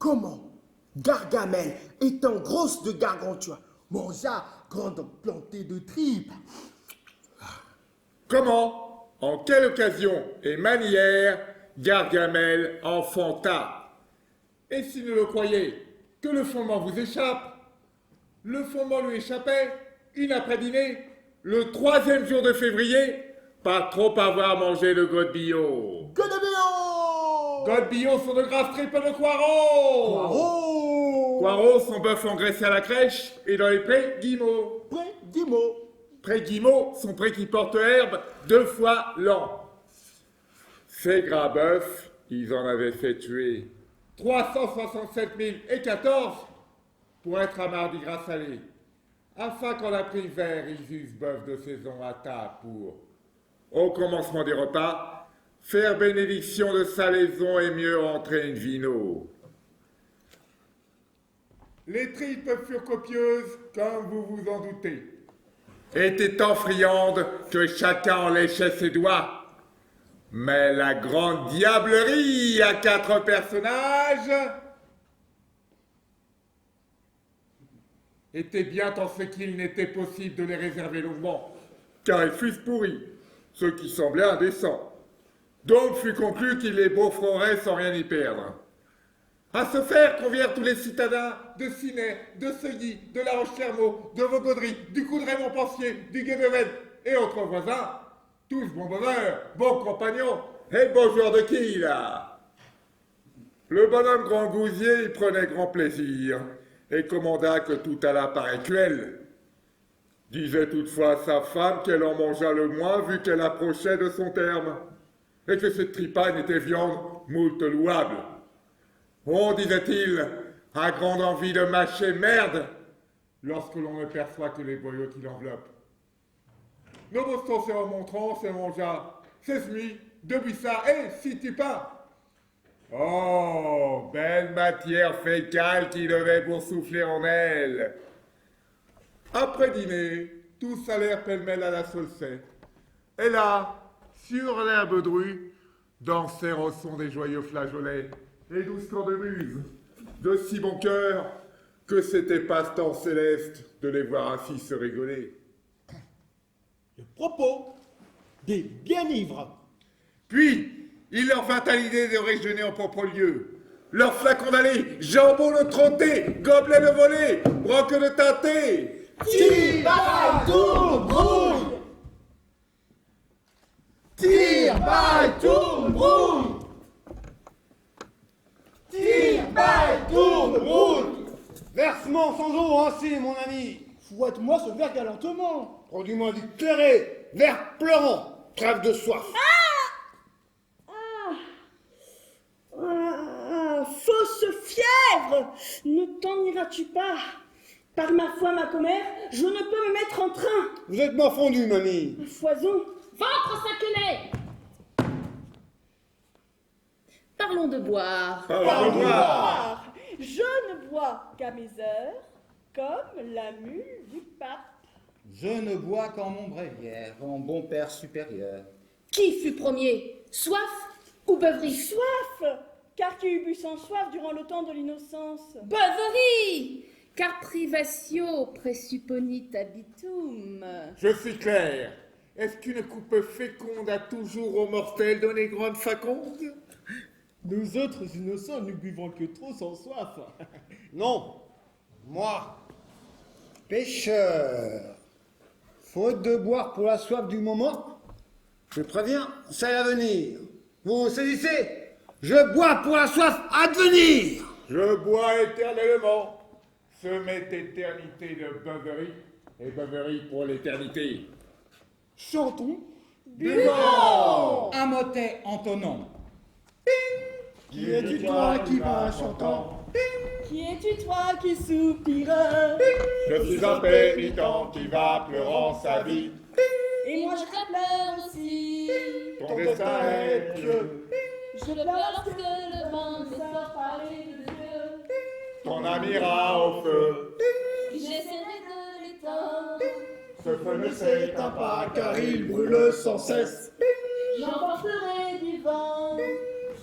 comment Gargamel, étant grosse de gargantua, mangea grande plantée de tripes. Comment, en quelle occasion et manière, Gargamel enfanta? Et si vous le croyez, que le fondement vous échappe, le fondement lui échappait, une après-dînée, le 3e jour de février, pas trop avoir mangé le godbillot. Godebillon Godbillot sont de grasses tripes de Coireau. Poireau Coireau, son bœuf engraissé à la crèche, et dans les prés, guimauds. Près Guimau. Pré Guimauds, son pré qui porte herbe 2 fois l'an. Ces gras bœufs, ils en avaient fait tuer 367 014 pour être à Mardi Gras salé, afin qu'en après-hiver, ils eussent bœuf de saison à table pour, au commencement des repas, faire bénédiction de salaison et mieux entrer une vino. Les tripes furent copieuses, comme vous vous en doutez, étaient tant friandes que chacun en léchait ses doigts. Mais la grande diablerie à 4 personnages était bien en ce qu'il n'était possible de les réserver longuement, car ils fussent pourris, ce qui semblait indécent. Donc fut conclu qu'ils les beau-fereraient sans rien y perdre. À ce faire convièrent tous les citadins de Ciney, de Seuilly, de La Roche-Clermault, de Vaugaudry, du Coudray-Montpensier, du Guénéven et autres voisins, tous bons buveurs, bons compagnons et beaux joueurs de quilles, là. Le bonhomme Grand Gousier y prenait grand plaisir et commanda que tout allât par écuelle. Disait toutefois à sa femme qu'elle en mangea le moins vu qu'elle approchait de son terme et que cette tripagne était viande moult louable. Oh, disait-il, a grande envie de mâcher merde lorsque l'on ne perçoit que les boyaux qui l'enveloppent. Noboston se remontrant, se mangea 16 nuits, 2 buissards et 6 tipins. Oh, belle matière fécale qui devait boursoufler en elle. Après dîner, tous allèrent pêle-mêle à la Saulçay. Et là, sur l'herbe drue, dansèrent au son des joyeux flageolets et douces cornemuses, de si bon cœur que c'était passe-temps céleste de les voir ainsi se rigoler. Le propos des bien ivres. Puis, il leur vint à l'idée de réjeuner en propre lieu. Leurs flacons d'allée, jambon de trotté, gobelets de volée, brocs de tâté. Tire, balle, tourne, brouille. Tire, balle, tourne, brouille. Tire, balle, tourne, brouille. Versement sans eau ainsi, mon ami. Fouette-moi ce verre galantement. Produis-moi du clairet, vert pleurant, trêve de soif. Fausse fièvre, ne t'en iras-tu pas? Par ma foi, ma commère, je ne peux me mettre en train. Vous êtes morfondu, mamie. Foison, Ventre saculé! Parlons de boire. Parlons de boire. je ne bois qu'à mes heures, comme la mule du pape. Je ne bois qu'en mon bréviaire, en bon père supérieur. Qui fut premier? Soif ou beuverie? Soif, car qui eut bu sans soif durant le temps de l'innocence? Beuverie! Car privatio presupponit habitum. Je suis clair. Est-ce qu'une coupe féconde a toujours aux mortels donné grande faconde? Nous autres innocents, nous buvons que trop sans soif. Non, moi, pêcheur, faute de boire pour la soif du moment, je préviens, c'est à venir. Vous saisissez? Je bois pour la soif à devenir. Je bois éternellement. Ce m'est éternité de beuverie et beuverie pour l'éternité. Chantons. Buvons! Un motet entonnant. Qui es-tu toi qui vas chantant? Qui es-tu toi qui soupire? Je suis un pénitent qui va pleurant sa vie. Et moi je pleure aussi. Ton destin est pieux. Je pleure lorsque le vent me sort parler de Dieu. Ton âme ira au feu. J'essaierai de l'éteindre. Ce feu ne s'éteint pas car il brûle sans cesse. J'emporterai du vent.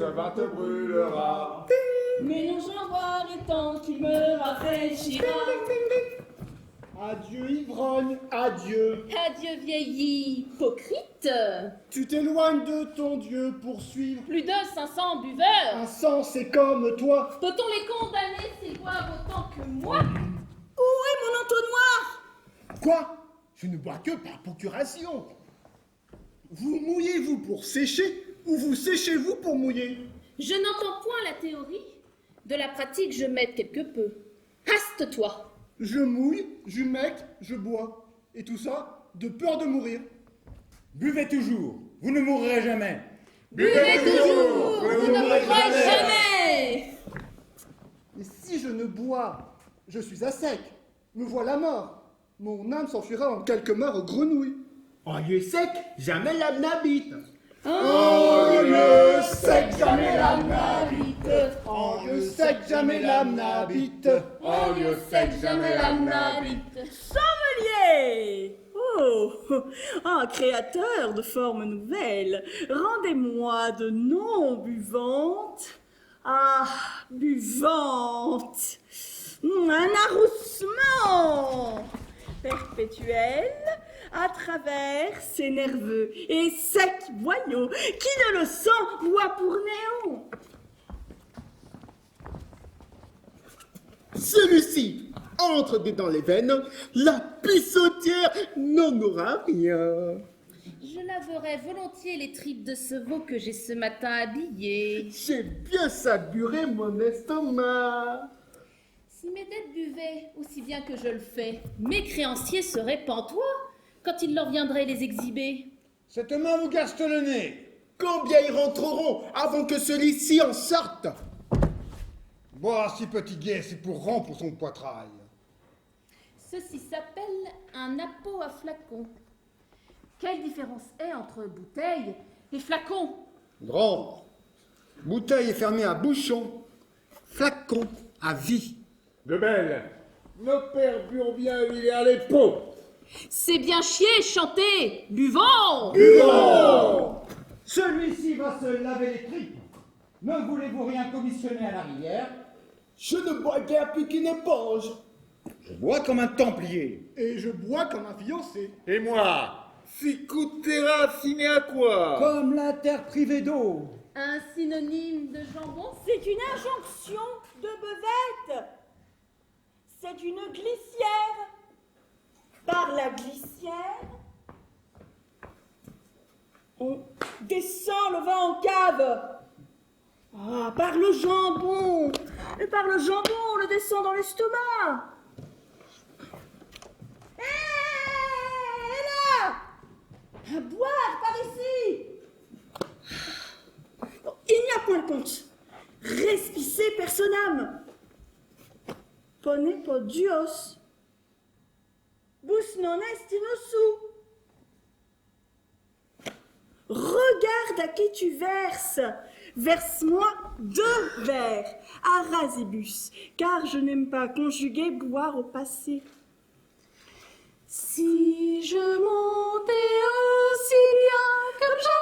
ce vin te brûlera. Mais non, j'en bois et tant qu'il me rafraîchira. Adieu ivrogne, adieu. Adieu vieille hypocrite. Tu t'éloignes de ton Dieu pour suivre Plus de 500 buveurs. un sensé comme toi. Peut-on les condamner s'ils boivent autant que moi? Où est mon entonnoir? Quoi? Je ne bois que par procuration. Vous mouillez-vous pour sécher ou vous séchez-vous pour mouiller? Je n'entends point la théorie. De la pratique, je m'aide quelque peu. Haste-toi. Je mouille, je mecque, je bois. Et tout ça de peur de mourir. Buvez toujours, vous ne mourrez jamais. Buvez toujours, vous ne mourrez jamais. Et si je ne bois, je suis à sec. Me voilà mort. Mon âme s'enfuira en quelques morts aux grenouilles. En lieu sec, jamais l'âme n'habite. En lieu sec, jamais l'âme n'habite. En lieu sec, jamais l'âme n'habite. En lieu sec, jamais l'âme n'habite. Sommelier! Oh, un créateur de formes nouvelles, rendez-moi de non buvantes. Ah, buvantes! Un arroussement perpétuel à travers ces nerveux et secs boyaux qui de le sang boit pour néant. Celui-ci entre dans les veines, la pissotière n'en aura rien. Je laverai volontiers les tripes de ce veau que j'ai ce matin habillé. J'ai bien saburé mon estomac. Si mes dettes buvaient aussi bien que je le fais, mes créanciers seraient pantois quand il leur viendrait les exhiber. Cette main vous gaste le nez. Combien y rentreront avant que celui-ci en sorte? Boire si petit guet, c'est pour rompre son poitrail. Ceci s'appelle un appôt à flacon. Quelle différence est entre bouteille et flacon? Grande. Bouteille est fermée à bouchon, flacon à vie. De belle. Nos pères burent bien huilés à l'épaule. C'est bien chier, chanter, buvons! Celui-ci va se laver les tripes. Ne voulez-vous rien commissionner à la rivière? Je ne bois guère plus qu'une éponge. Je bois comme un templier. Et je bois comme un fiancé. Et moi, Ficutera sine à quoi? Comme la terre privée d'eau. Un synonyme de jambon? C'est une injonction de bevette. C'est une glissière. Par la glissière, on descend le vin en cave. Ah, par le jambon. Et par le jambon, on le descend dans l'estomac. Hé, là! À boire par ici. Bon, il n'y a point de compte. Respice personam. Pone podios. Bus non est in osu. Regarde à qui tu verses. Verse-moi 2 verres à rasibus, car je n'aime pas conjuguer boire au passé. Si je montais aussi bien comme j'avale,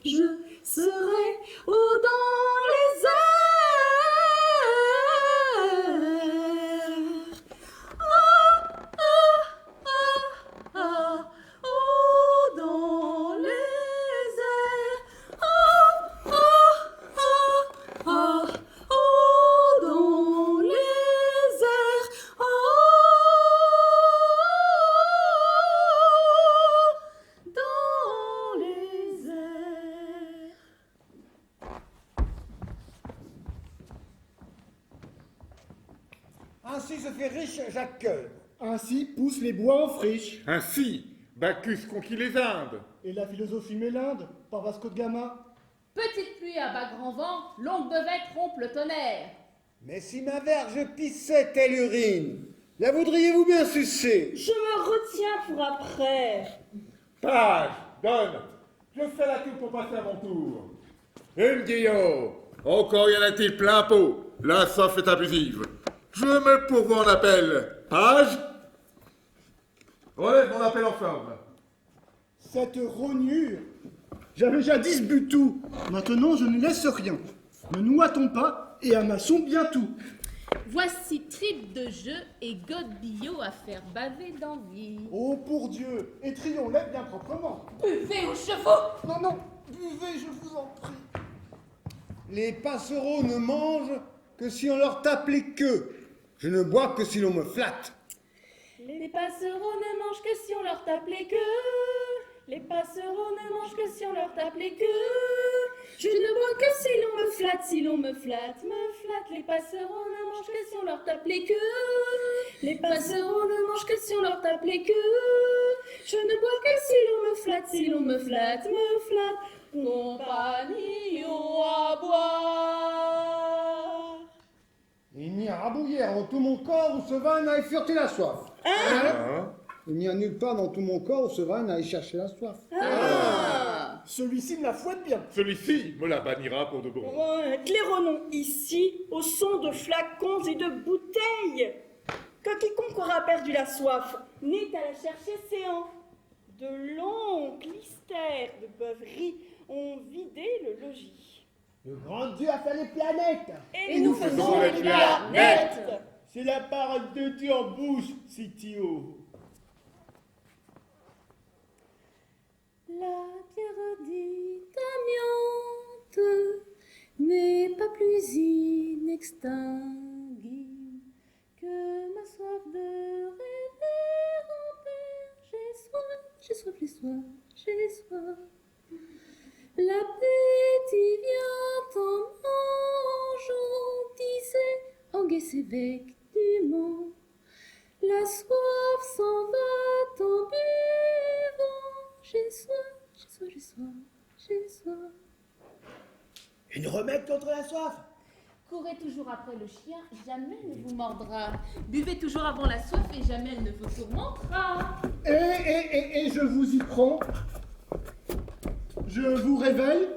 je serais au dans les airs. Oh, dans les airs. Oh, dans les airs. Dans les airs. Ainsi se fait riche Jacques Coeur. Ainsi poussent les bois en friche. Ainsi, Bacchus conquit les Indes. Et la philosophie m'élinde par Vasco de Gama. Petite pluie à bas grand vent, longue bevette rompe le tonnerre. Mais si ma verge pissait telle urine, la voudriez-vous bien sucer? Je me retiens pour après. Page, donne. Je fais la queue pour passer à mon tour. Une Guillaume. Encore y en a-t-il plein pot. La soif est abusive. Je me pourvois en appel. Page. Relève mon appel en forme. Cette rognure J'avais jadis bu tout. Maintenant, je ne laisse rien. Ne noie-t-on pas et amassons bien tout. Voici tripe de jeu et godillot à faire baver d'envie. Oh, pour Dieu, étrions-les bien proprement. Buvez aux chevaux! Non, non, buvez, je vous en prie. Les passereaux ne mangent que si on leur tape les queues. Je ne bois que si l'on me flatte. Les passereaux ne mangent que si on leur tape les queues. Les passereaux ne mangent que si on leur tape les queues. Je ne bois que si l'on me flatte, si l'on me flatte, me flatte. Les passereaux ne mangent que si on leur tape les queues. Les passereaux ne mangent que si on leur tape les queues. Je ne bois que si l'on me flatte, si l'on me flatte, me flatte. Compagnon à boire. Il n'y a rabouillère dans tout mon corps où ce vin n'aille furter la soif. Il n'y a nulle part dans tout mon corps où ce vin n'aille chercher la soif. Celui-ci me la fouette bien. Celui-ci me la bannira pour de bon. Claironnons ici au son de flacons et de bouteilles. Que quiconque aura perdu la soif n'est à la chercher séant. De longs clistères de beuveries ont vidé le logis. Le grand Dieu a fait les planètes. Et nous faisons les planètes. C'est la parole de Dieu en bouche, Sitio. La terre dite amiante n'est pas plus inextinguible que ma soif de rêver en paix. J'ai soif, j'ai soif, j'ai soif, j'ai soif. L'appétit vient en mangeant, disait Anguès évêque du Mans. La soif s'en va en buvant. J'ai soif, j'ai soif, j'ai soif, j'ai soif. Une remède contre la soif. Courez toujours après le chien, jamais elle ne vous mordra. Buvez toujours avant la soif et jamais elle ne vous tourmentera. Et je vous y prends. Je vous réveille.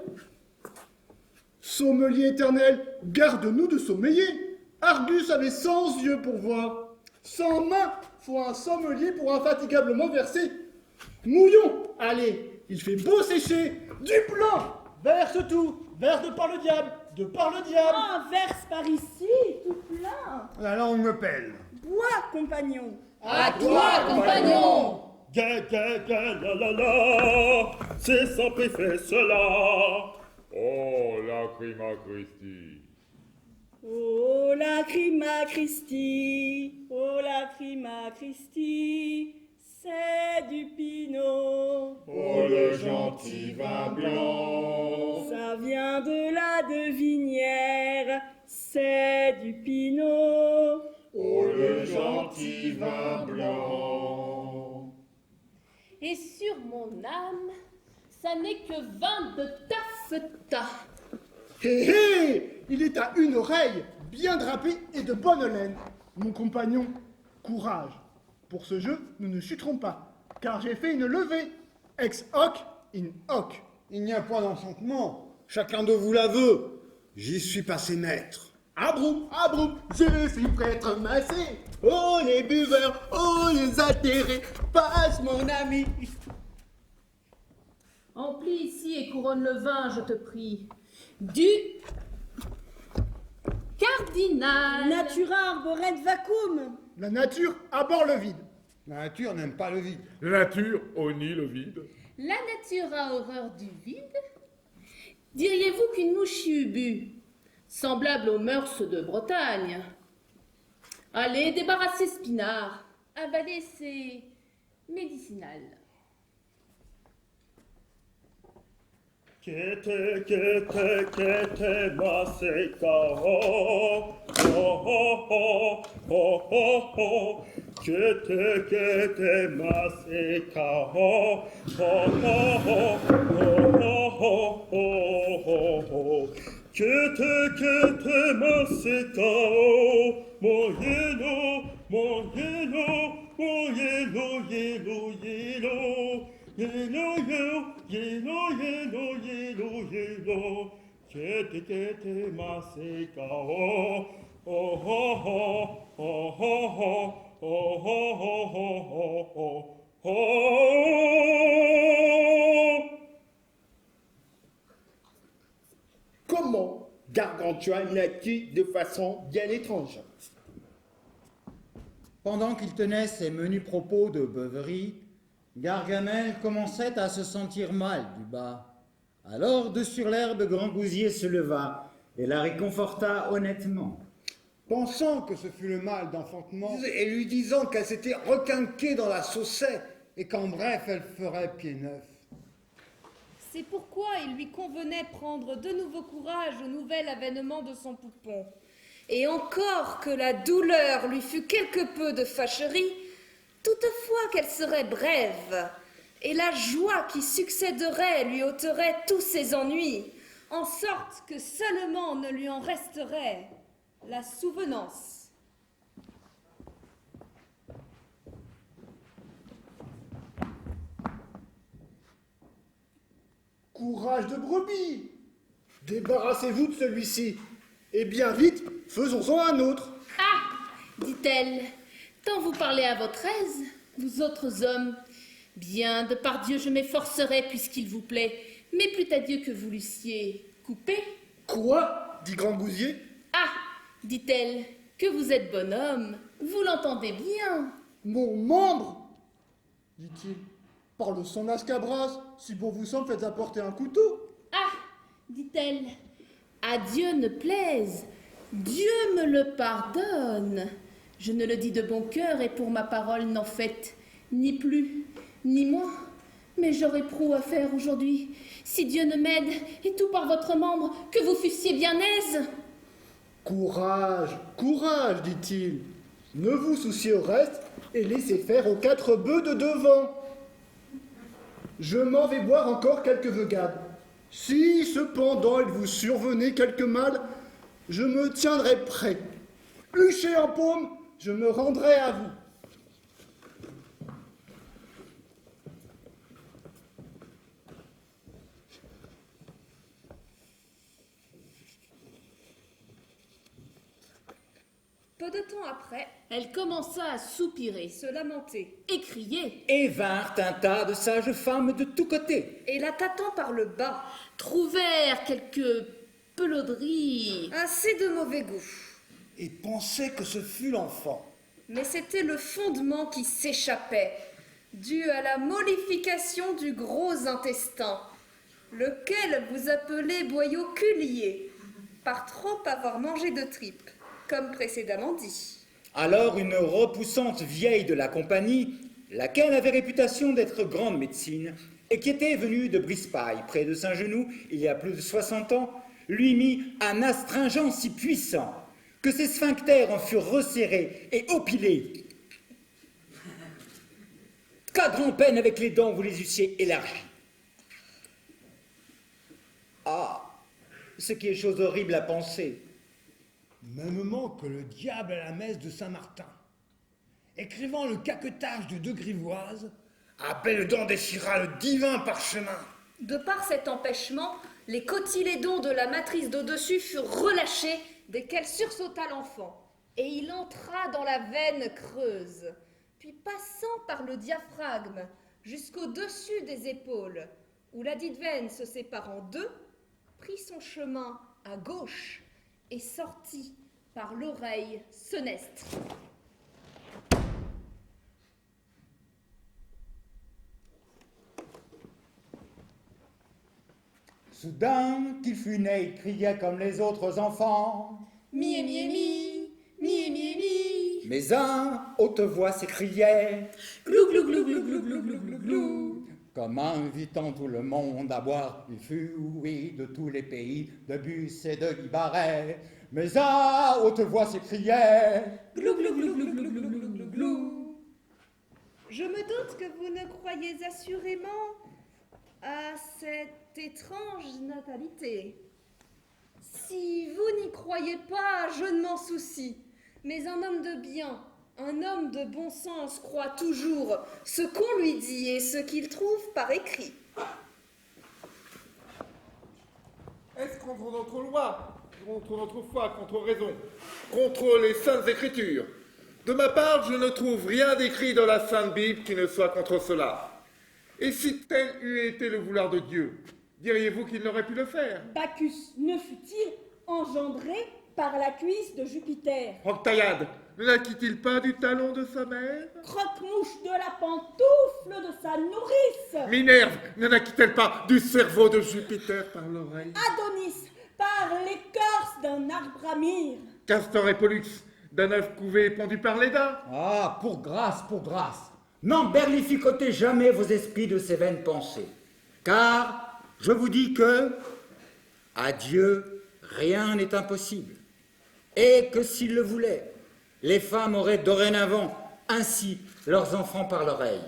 Sommelier éternel, garde-nous de sommeiller. Argus avait 100 yeux pour voir. 100 mains, faut un sommelier pour infatigablement verser. Mouillons, allez, il fait beau sécher. Du blanc, verse tout. Verse de par le diable, de par le diable. Ah, verse par ici, tout plein. La langue me pèle. Bois, compagnon. À toi, compagnon! La, c'est sans préfet cela. Oh, lacrima Christi. Oh, lacrima Christi, oh, lacrima Christi, c'est du pinot. Oh, le gentil vin blanc. Ça vient de la devinière, c'est du pinot. Oh, le gentil vin blanc. Et sur mon âme, ça n'est que vin de taffetas. Hé hé, il est à une oreille, bien drapé et de bonne laine. Mon compagnon, courage. Pour ce jeu, nous ne chuterons pas, car j'ai fait une levée. Ex hoc in hoc. Il n'y a point d'enchantement. Chacun de vous la veut. J'y suis passé maître. Abroum, je suis prêtre massé. Oh les buveurs, oh les atterrés, passe mon ami. Emplis ici et couronne le vin, je te prie. Du cardinal. Natura arboret vacum. La nature abhorre le vide. La nature n'aime pas le vide. La nature honnit le vide. La nature a horreur du vide. Diriez-vous qu'une mouche y eût bu, semblable aux mœurs de Bretagne? Allez, débarrassez Spinard, avalez ces médicinales. Kete maseka oh oh oh oh oh oh. Kete maseka oh oh oh oh oh oh. Kete maseka oh mon yellow, mon yellow, mon yellow, yellow, yellow. Yellow, yellow, yellow, yellow, yellow, yellow. Kete maseka oh oh oh oh oh oh oh oh oh oh oh. Antoine naquit de façon bien étrange. Pendant qu'il tenait ses menus propos de beuverie, Gargamel commençait à se sentir mal du bas. Alors, de sur l'herbe, Grand Gousier se leva et la réconforta honnêtement. Pensant que ce fut le mal d'enfantement, et lui disant qu'elle s'était requinquée dans la saucette, et qu'en bref, elle ferait pied neuf. C'est pourquoi il lui convenait prendre de nouveau courage au nouvel avènement de son poupon. Et encore que la douleur lui fût quelque peu de fâcherie, toutefois qu'elle serait brève, et la joie qui succéderait lui ôterait tous ses ennuis, En sorte que seulement ne lui en resterait la souvenance. Courage de brebis! Débarrassez-vous de celui-ci. Et bien vite, faisons-en un autre. Ah, dit-elle, tant vous parlez à votre aise, vous autres hommes. Bien, de par Dieu, je m'efforcerai puisqu'il vous plaît, mais plût à Dieu que vous l'eussiez coupé. Quoi? Dit Grand Gousier. Ah, dit-elle, que vous êtes bonhomme, vous l'entendez bien. Mon membre? Dit-il. Par le sang Nascabras, si bon vous semble, faites apporter un couteau. Ah, dit-elle, à Dieu ne plaise, Dieu me le pardonne. Je ne le dis de bon cœur et pour ma parole n'en faites ni plus ni moins. Mais j'aurais prou à faire aujourd'hui, si Dieu ne m'aide, et tout par votre membre, que vous fussiez bien aise. Courage, courage, dit-il. Ne vous souciez au reste et laissez faire aux 4 bœufs de devant. Je m'en vais boire encore quelques veugades. Si cependant il vous survenait quelque mal, je me tiendrai prêt. Huché en paume, je me rendrai à vous. Peu de temps après, Elle commença à soupirer, se lamenter, et crier, Et vinrent un tas de sages femmes de tous côtés. et la tâtant par le bas, trouvèrent quelques pelauderies. assez de mauvais goût. Et pensait que ce fut l'enfant. Mais c'était le fondement qui s'échappait, dû à la mollification du gros intestin, lequel vous appelez boyau culier, par trop avoir mangé de tripes, comme précédemment dit. Alors une repoussante vieille de la compagnie, laquelle avait réputation d'être grande médecine, et qui était venue de Brispaille, près de Saint-Genoux, il y a plus de 60 ans, lui mit un astringent si puissant que ses sphincters en furent resserrés et opilés. Qu'à grand-peine avec les dents vous les eussiez élargis. Ah, ce qui est chose horrible à penser. Mêmement que le diable à la messe de Saint-Martin, écrivant le caquetage de 2 grivoises, à peine dents déchira le divin parchemin. De par cet empêchement, les cotylédons de la matrice d'au-dessus furent relâchés dès qu'elle sursauta l'enfant, et il entra dans la veine creuse, puis passant par le diaphragme jusqu'au-dessus des épaules, où la dite veine se sépare en deux, prit son chemin à gauche et sortit par l'oreille senestre. Soudain qu'il fut né, il criait comme les autres enfants. Mi, mi, mi, mi, mi, mi. Mais un, haute voix, s'écriait. Glou, glou, glou, glou, glou, glou, glou, glou, glou. Comme invitant tout le monde à boire, il fut, oui, de tous les pays, de bus et de guibarets. Mais à haute voix s'écriait. Glou, glou, glou, glou, glou, glou, glou, glou, glou. Je me doute que vous ne croyez assurément à cette étrange natalité. Si vous n'y croyez pas, je ne m'en soucie. Mais un homme de bien, un homme de bon sens croit toujours ce qu'on lui dit et ce qu'il trouve par écrit. Est-ce contre notre loi, contre notre foi, contre raison, contre les saintes écritures? De ma part, je ne trouve rien d'écrit dans la Sainte Bible qui ne soit contre cela. Et si tel eût été le vouloir de Dieu, diriez-vous qu'il n'aurait pu le faire? Bacchus ne fut-il engendré par la cuisse de Jupiter. Octaïade, ne la quitte-t-il pas du talon de sa mère? Croque-mouche de la pantoufle de sa nourrice. Minerve, ne la quitte-t-elle pas du cerveau de Jupiter par l'oreille? Adonis par l'écorce d'un arbre à myrrhe. Castor et Pollux, d'un œuf couvé pondu par les dents? Ah, pour grâce, n'emberlificotez jamais vos esprits de ces vaines pensées. Car je vous dis que, à Dieu, rien n'est impossible. Et que s'il le voulait, les femmes auraient dorénavant ainsi leurs enfants par l'oreille.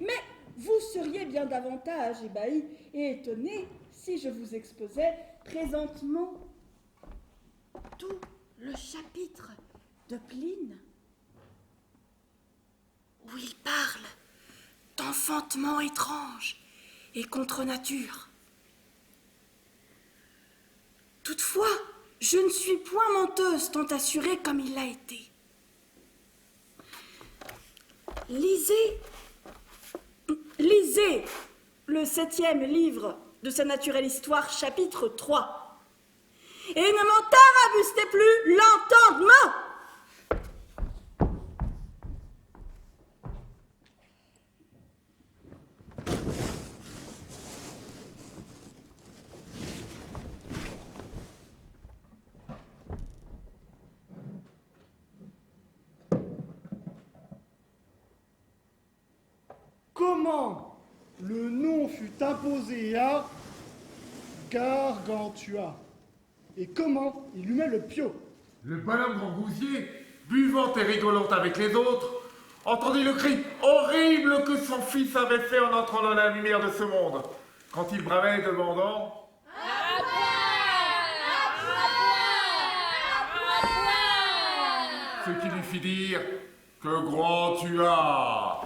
Mais vous seriez bien davantage ébahi et étonné si je vous exposais présentement tout le chapitre de Pline où il parle d'enfantement étrange et contre nature. Toutefois, je ne suis point menteuse tant assurée comme il l'a été. Lisez le 7e livre de sa naturelle histoire, chapitre 3. Et ne m'en tarabustez plus l'entendement. Comment le nom fut imposé à Gargantua et comment il lui met le piot. Le bonhomme Grangousier, buvant et rigolant avec les autres, entendit le cri horrible que son fils avait fait en entrant dans la lumière de ce monde, quand il bramait demandant ce qui lui fit dire que grand tu as.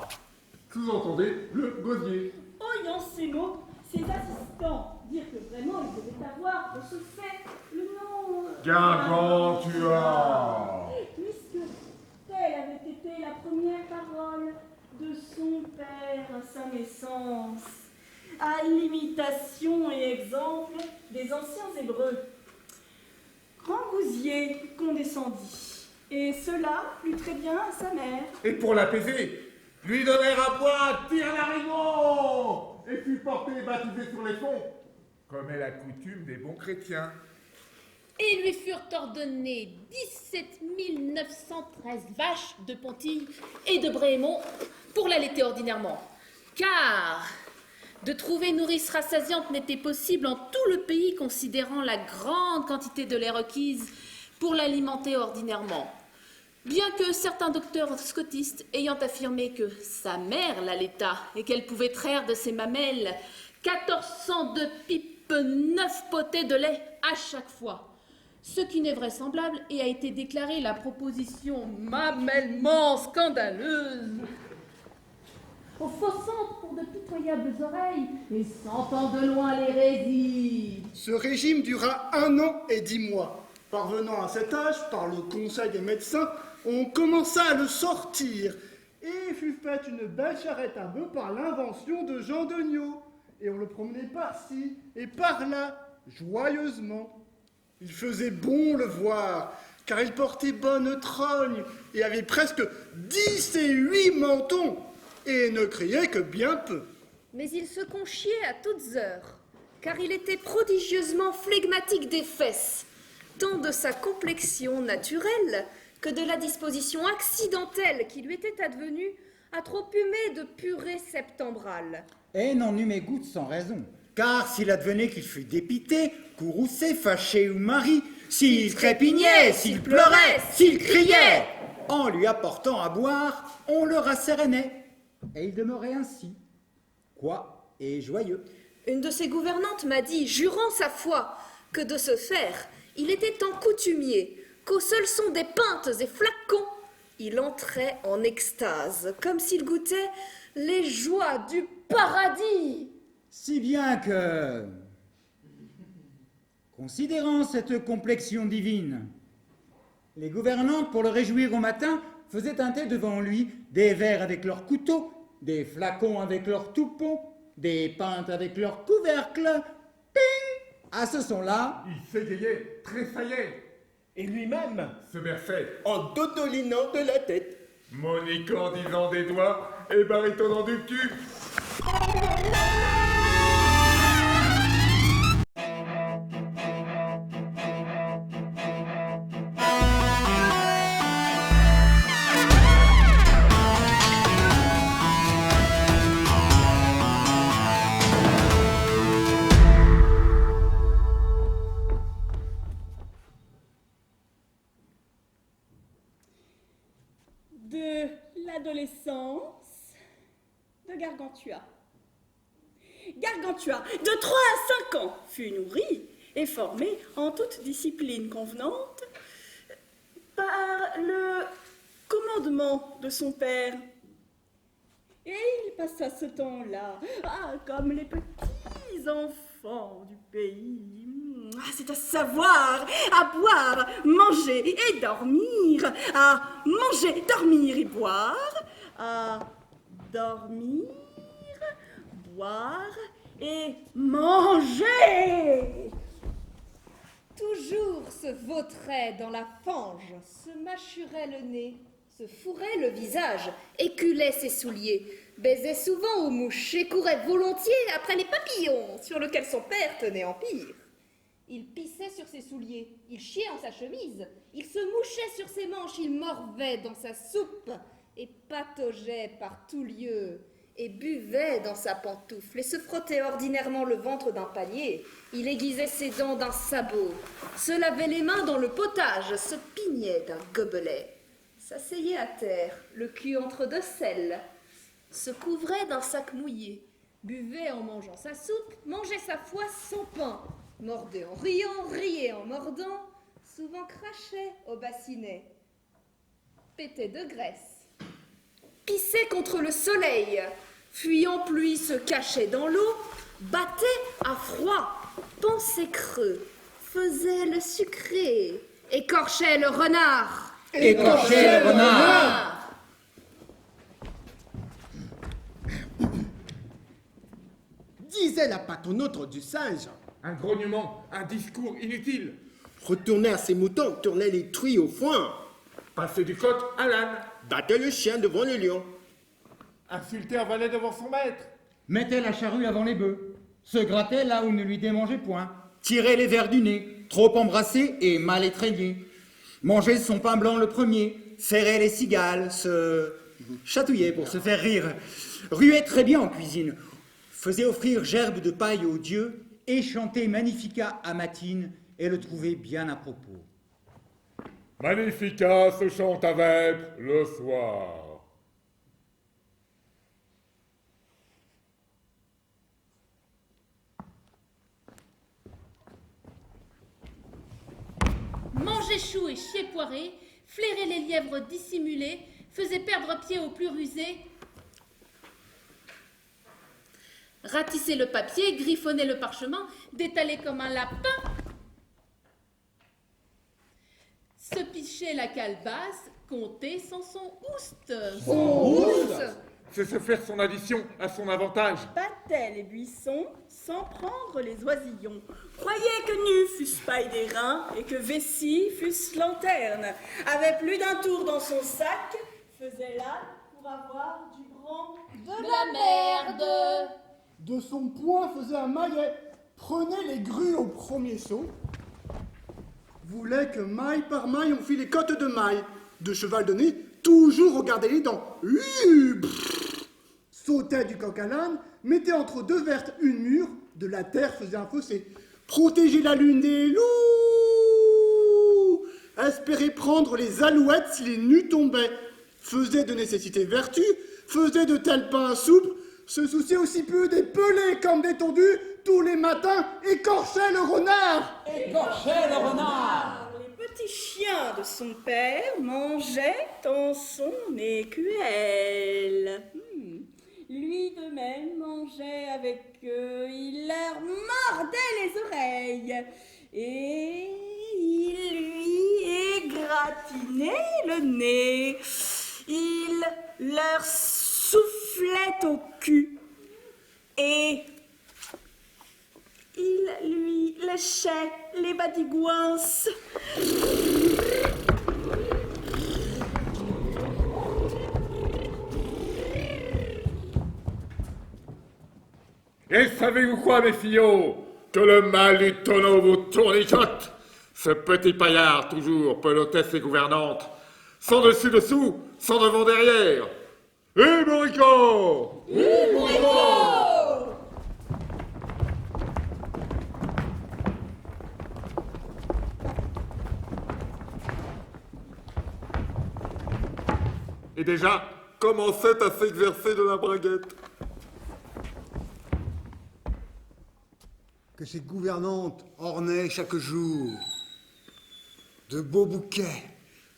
Sous-entendez le gosier. Oyant ces mots, ses assistants dirent que vraiment il devait avoir de ce fait le nom Gargantua. Puisque telle avait été la première parole de son père à sa naissance, à l'imitation et exemple des anciens Hébreux. Grangousier condescendit, et cela plut très bien à sa mère. Et pour l'apaiser, lui donnèrent à boire tire-larigot et fut porté et baptisé sur les fonts, comme est la coutume des bons chrétiens. Et lui furent ordonnées 17 913 vaches de Ponty et de Bréhémont pour l'allaiter ordinairement. Car de trouver nourrice rassasiante n'était possible en tout le pays, considérant la grande quantité de lait requise pour l'alimenter ordinairement. Bien que certains docteurs scotistes ayant affirmé que sa mère l'allaita et qu'elle pouvait traire de ses mamelles 1402 pipes 9 potées de lait à chaque fois. Ce qui n'est vraisemblable et a été déclaré la proposition mamellement scandaleuse. Au faux centre pour de pitoyables oreilles et sentant de loin l'hérésie. Ce régime dura 1 an et 10 mois. Parvenant à cet âge, par le conseil des médecins, on commença à le sortir. Et fut faite une belle charrette à bœufs par l'invention de Jean Degnaud. Et on le promenait par-ci et par-là, joyeusement. Il faisait bon le voir, car il portait bonne trogne et avait presque 10 et 8 mentons, et ne criait que bien peu. Mais il se conchiait à toutes heures, car il était prodigieusement flegmatique des fesses, tant de sa complexion naturelle que de la disposition accidentelle qui lui était advenue à trop humer de purée septembrale. Et n'en eût mes gouttes sans raison, car s'il advenait qu'il fût dépité, courroucé, fâché ou marié, s'il trépignait, s'il pleurait, s'il criait, en lui apportant à boire, on le rassérénait, et il demeurait ainsi, quoi, et joyeux. Une de ses gouvernantes m'a dit, jurant sa foi, que de ce faire, il était en coutumier, qu'au seul son des pintes et flacons, il entrait en extase, comme s'il goûtait les joies du paradis. Si bien que, considérant cette complexion divine, les gouvernantes, pour le réjouir au matin, faisaient teinter devant lui des vers avec leurs couteaux des flacons avec leurs toupons, des pintes avec leurs couvercles. Ping! À ce son-là, Il s'égayait, tressaillait, Et lui-même, se versait, en dodolinant de la tête. moniquant disant des doigts et baritonnant du cul. De l'adolescence de Gargantua. Gargantua, de 3 à 5 ans, fut nourri et formé en toute discipline convenante par le commandement de son père. Et il passa ce temps-là, comme les petits enfants du pays. C'est à savoir, à boire, manger et dormir, à manger, dormir et boire, à dormir, boire et manger. Toujours se vautrait dans la fange, se mâchurait le nez, se fourrait le visage, éculait ses souliers, baisait souvent aux mouches et courait volontiers après les papillons sur lesquels son père tenait empire. Il pissait sur ses souliers, il chiait en sa chemise, il se mouchait sur ses manches, il morvait dans sa soupe et pataugeait par tout lieu, et buvait dans sa pantoufle et se frottait ordinairement le ventre d'un panier. Il aiguisait ses dents d'un sabot, se lavait les mains dans le potage, se pignait d'un gobelet, s'asseyait à terre, le cul entre 2 selles, se couvrait d'un sac mouillé, buvait en mangeant sa soupe, mangeait sa foi sans pain, mordait en riant, riait en mordant, souvent crachait au bassinet, pétait de graisse, pissait contre le soleil, fuyant pluie se cachait dans l'eau, battait à froid, pensait creux, faisait le sucré, écorchait le renard. écorchait le renard. Disait la patenôtre du singe. Un grognement, un discours inutile. Retournait à ses moutons, tournait les truies au foin. Passer du coq à l'âne. Battait le chien devant le lion. Insulter un valet devant son maître. Mettait la charrue avant les bœufs, se grattait là où ne lui démangeait point, Tirait les vers du nez, trop embrassé et mal étreigné. Mangeait son pain blanc le premier, serrait les cigales, se chatouillait pour se faire rire. Ruait très bien en cuisine, faisait offrir gerbes de paille aux dieux et chantait Magnificat à matine et le trouvait bien à propos. Magnificat se chante à vêpres le soir. Mangeait chou et chier poiré, flairait les lièvres dissimulés, faisait perdre pied aux plus rusés, ratissait le papier, griffonnait le parchemin, détalait comme un lapin, se pichait la calebasse, comptait sans son ouste. C'est se faire son addition à son avantage. Battait les buissons sans prendre les oisillons. Croyait que nus fussent paille des reins et que vessie fussent lanterne. Avait plus d'un tour dans son sac, faisait là pour avoir du grand De la merde. De son poing faisait un maillet, prenait les grues au premier saut, voulait que maille par maille on fit les côtes de maille, de cheval de nez, toujours regardait les dents, sautait du coq à l'âne, mettait entre 2 vertes une mûre, de la terre faisait un fossé, protégeait la lune des loups, espérait prendre les alouettes si les nus tombaient, faisait de nécessité vertu, faisait de tels pains souples, se souciait aussi peu des pelés comme des tondus, tous les matins écorchait le renard. Écorchait le renard. Les petits chiens de son père mangeaient en son écuelle. Lui de même mangeait avec eux, il leur mordait les oreilles et il lui égratignait le nez. Il leur soufflait sifflait au cul. Et il lui léchait les badigouances. Et savez-vous quoi, mes fillots? Que le mal du tonneau vous tournicote. Ce petit paillard, toujours, pelotesse et gouvernante, sans dessus-dessous, sans devant-derrière. Et Morico! Et déjà, commençait à s'exercer de la braguette. Que ces gouvernantes ornaient chaque jour de beaux bouquets,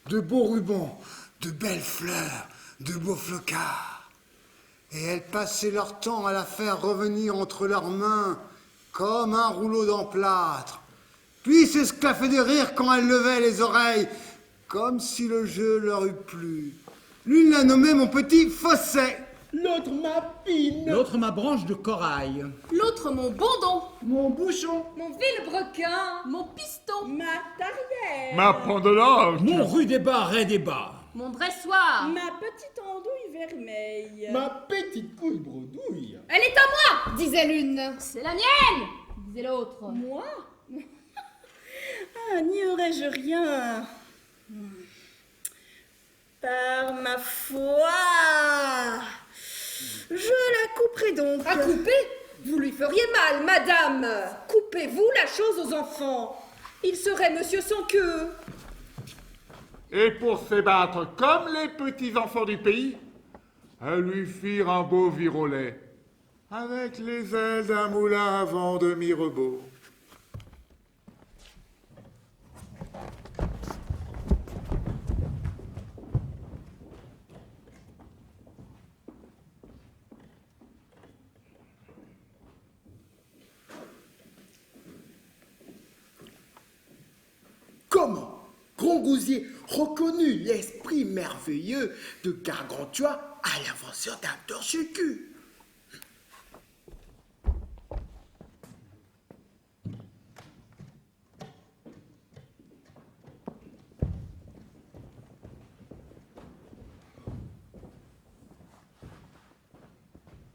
de beaux rubans, de belles fleurs, de beaux flocards. Et elles passaient leur temps à la faire revenir entre leurs mains comme un rouleau d'emplâtre, puis s'esclaffer de rire quand elle levait les oreilles, comme si le jeu leur eût plu. L'une la nommait mon petit Fosset, L'autre ma pine. L'autre ma branche de corail. L'autre mon bondon, Mon bouchon. Mon vilebrequin. mon piston, Ma tarière. Ma pendelante. Mon rue des bas, ray des bas. mon dressoir. Ma petite andouille vermeille. Ma petite couille bredouille. Elle est à moi, disait l'une. C'est la mienne, disait l'autre. Moi? Ah, n'y aurais-je rien. Par ma foi, je la couperai donc. À couper? Vous lui feriez mal, madame. Coupez-vous la chose aux enfants. Il serait monsieur sans queue. Et pour s'ébattre comme les petits enfants du pays, elles lui firent un beau virolet, avec les ailes d'un moulin à vent de Mirebeau. Comment Grangousier reconnut l'esprit merveilleux de Gargantua à l'invention d'un torche-cul.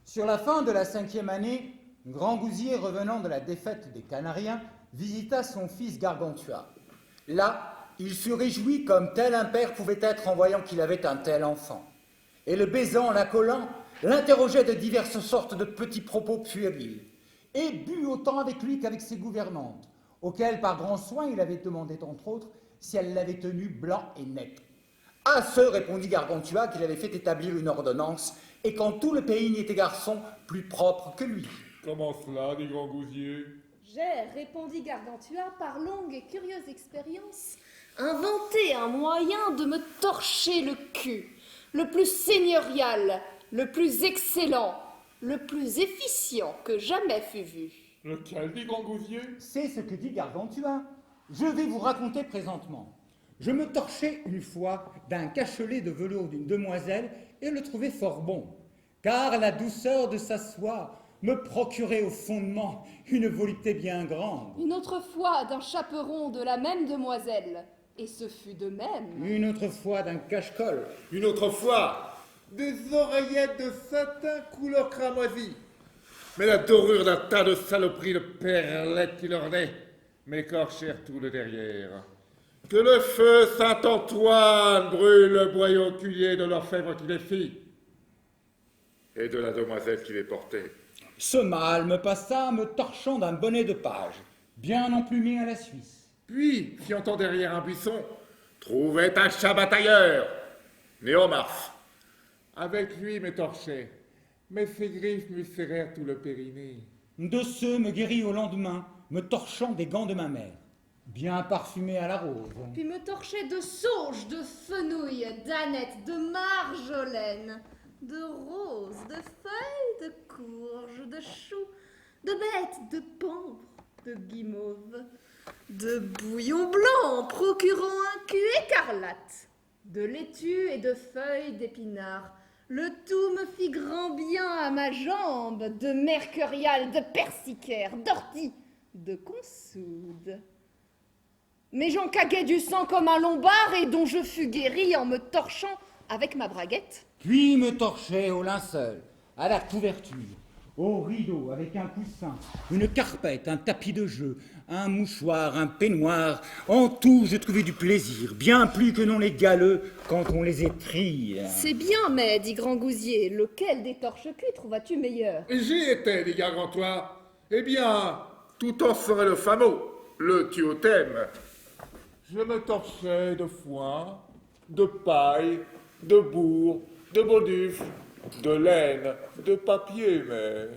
Sur la fin de la 5e année, Grangousier, revenant de la défaite des Canariens, visita son fils Gargantua. Là, il se réjouit comme tel un père pouvait être en voyant qu'il avait un tel enfant. Et le baisant, l'accolant, l'interrogeait de diverses sortes de petits propos puérils, et but autant avec lui qu'avec ses gouvernantes, auxquelles par grand soin il avait demandé entre autres si elles l'avaient tenu blanc et net. À ce répondit Gargantua qu'il avait fait établir une ordonnance, et qu'en tout le pays n'y était garçon plus propre que lui. Comment cela, dit Grangousier? J'ai, répondit Gargantua, par longue et curieuse expérience, inventé un moyen de me torcher le cul, le plus seigneurial, le plus excellent, le plus efficient que jamais fut vu. Lequel, dit Grangousier? C'est ce que dit Gargantua. Je vais vous raconter présentement. Je me torchai une fois d'un cachelet de velours d'une demoiselle et le trouvai fort bon, car la douceur de sa soie me procurait au fondement une volupté bien grande. Une autre fois d'un chaperon de la même demoiselle, et ce fut de même. Une autre fois d'un cache-colle. Une autre fois, des oreillettes de satin couleur cramoisie. Mais la dorure d'un tas de saloperies de perlettes qui l'ornaient m'écorchèrent tout le derrière. Que le feu Saint-Antoine brûle le boyau culier de l'orfèvre qui les fit, et de la demoiselle qui les portait. Ce mâle me passa me torchant d'un bonnet de page, bien emplumé à la Suisse. Puis, fiantant derrière un buisson, trouvait un chat batailleur, Néomars. Avec lui m'étorchait, mais ses griffes me serrèrent tout le périnée. De ce me guérit au lendemain, me torchant des gants de ma mère, bien parfumés à la rose. Puis me torchait de sauge, de fenouil, d'aneth, de marjolaine, de roses, de feuilles, de courges, de choux, de bêtes, de pampres, de guimauves, de bouillon blanc procurant un cul écarlate, de laitue et de feuilles d'épinards, Le tout me fit grand bien à ma jambe, de mercurial, de persicaire, d'ortie, de consoude. Mais j'en caguais du sang comme un lombard et dont je fus guéri en me torchant avec ma braguette. Puis me torchait au linceul, à la couverture, au rideau avec un coussin, une carpette, un tapis de jeu, un mouchoir, un peignoir. En tout, je trouvais du plaisir, bien plus que non les galeux quand on les étrille. C'est bien, mais, dit Grand Gousier, lequel des torches-culs trouves-tu meilleur? J'y étais, dit Gargantua. Eh bien, tout en serait le fameux, le thème. Je me torchais de foin, de paille, de bourre, de baudufle, de laine, de papier, mais...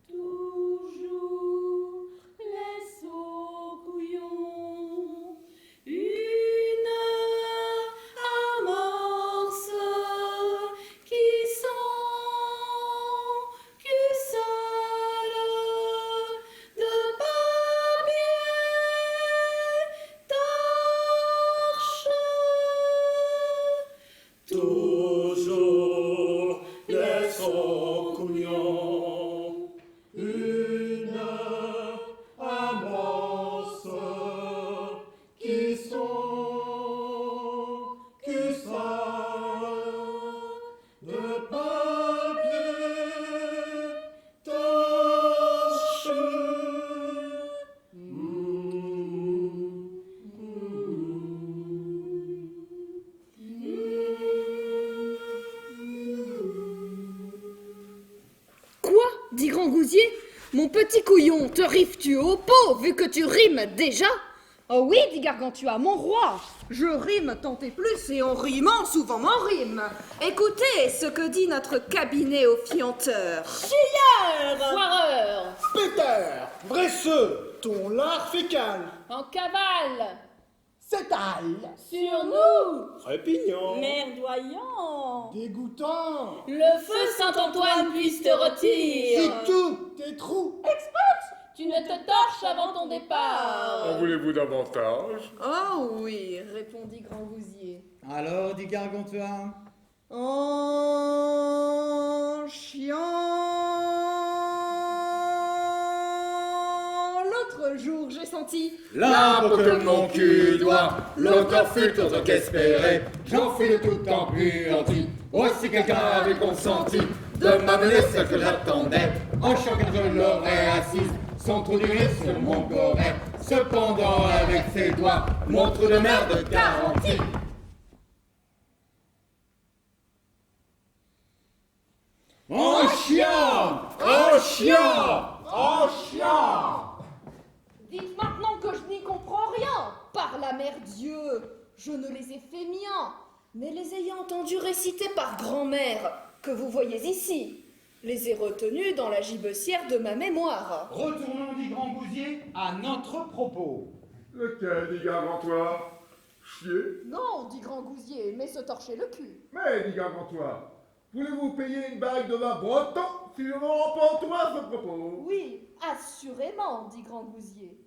Toujours laisse au couillon une amorce qui sent que seule de papier torche. Toujours laisse au couillon une amorce qui sont que ça de papier torche. Quoi, dit Grand Gousier? Mon petit couillon, te rives-tu au pot, vu que tu rimes déjà? Oh oui, dit Gargantua, mon roi, je rime tant et plus, et en rimant, souvent m'en rime. Écoutez ce que dit notre cabinet au fianteur. Chieur! Foireur, Péter, vresseux, ton lard fécal, en cavale, s'étale, sur nous, Répignant. Merdoyant! dégoûtant, le feu Saint-Antoine puisse te retire. c'est tout, tes trous. Tu ne te torches avant ton départ. En voulez-vous davantage? Oh oui, répondit Grand Gousier. Alors, dit Gargantua, En chiant. L'autre jour, j'ai senti. l'arbre que mon cul doit, l'auteur fut autre qu'espéré, j'en fus de tout temps plus gentil. Aussi quelqu'un avait consenti de m'amener ce que j'attendais, en chacun je l'aurais assise, sans trop durer sur mon goret. Cependant, avec ses doigts, mon trou de merde garanti. En chiant! En chiant! En chiant! Dites maintenant que je n'y comprends rien. Par la mère Dieu, je ne les ai fait miens, mais les ayant entendus réciter par grand-mère, que vous voyez ici, les ai retenus dans la gibecière de ma mémoire. Retournons, dit Grand Gousier, à notre propos. Lequel, dit Gargantua? Chier? Non, dit Grand Gousier, mais se torcher le cul. Mais, dit Gargantua, voulez-vous payer une bague de vin breton si je me remporte à ce propos? Oui, assurément, dit Grand Gousier.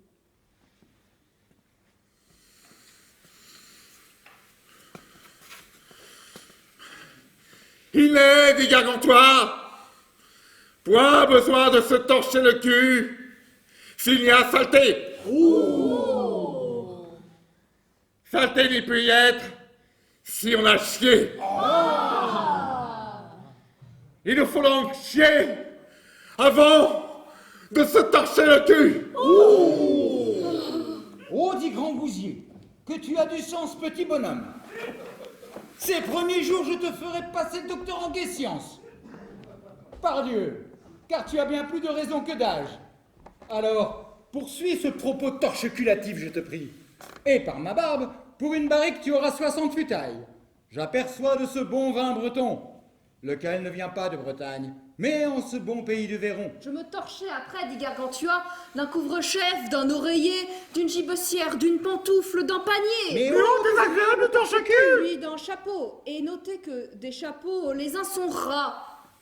Il est, dit Gargantua, point besoin de se torcher le cul s'il y a saleté. Saleté n'y peut y être si on a chié. Il nous faut donc chier avant de se torcher le cul. Oh, dit Grand Gousier, que tu as du sens, petit bonhomme. Ces premiers jours, je te ferai passer le docteur en guet-science. Pardieu, car tu as bien plus de raison que d'âge. Alors, poursuis ce propos torcheculatif, je te prie. Et par ma barbe, pour une barrique, tu auras 60 futailles. J'aperçois de ce bon vin breton, lequel ne vient pas de Bretagne, mais en ce bon pays du Véron. Je me torchais après, dit Gargantua, d'un couvre-chef, d'un oreiller, d'une gibecière, d'une pantoufle, d'un panier. Mais oh, désagréable torche-cul! Puis d'un chapeau. Et notez que des chapeaux, les uns sont ras,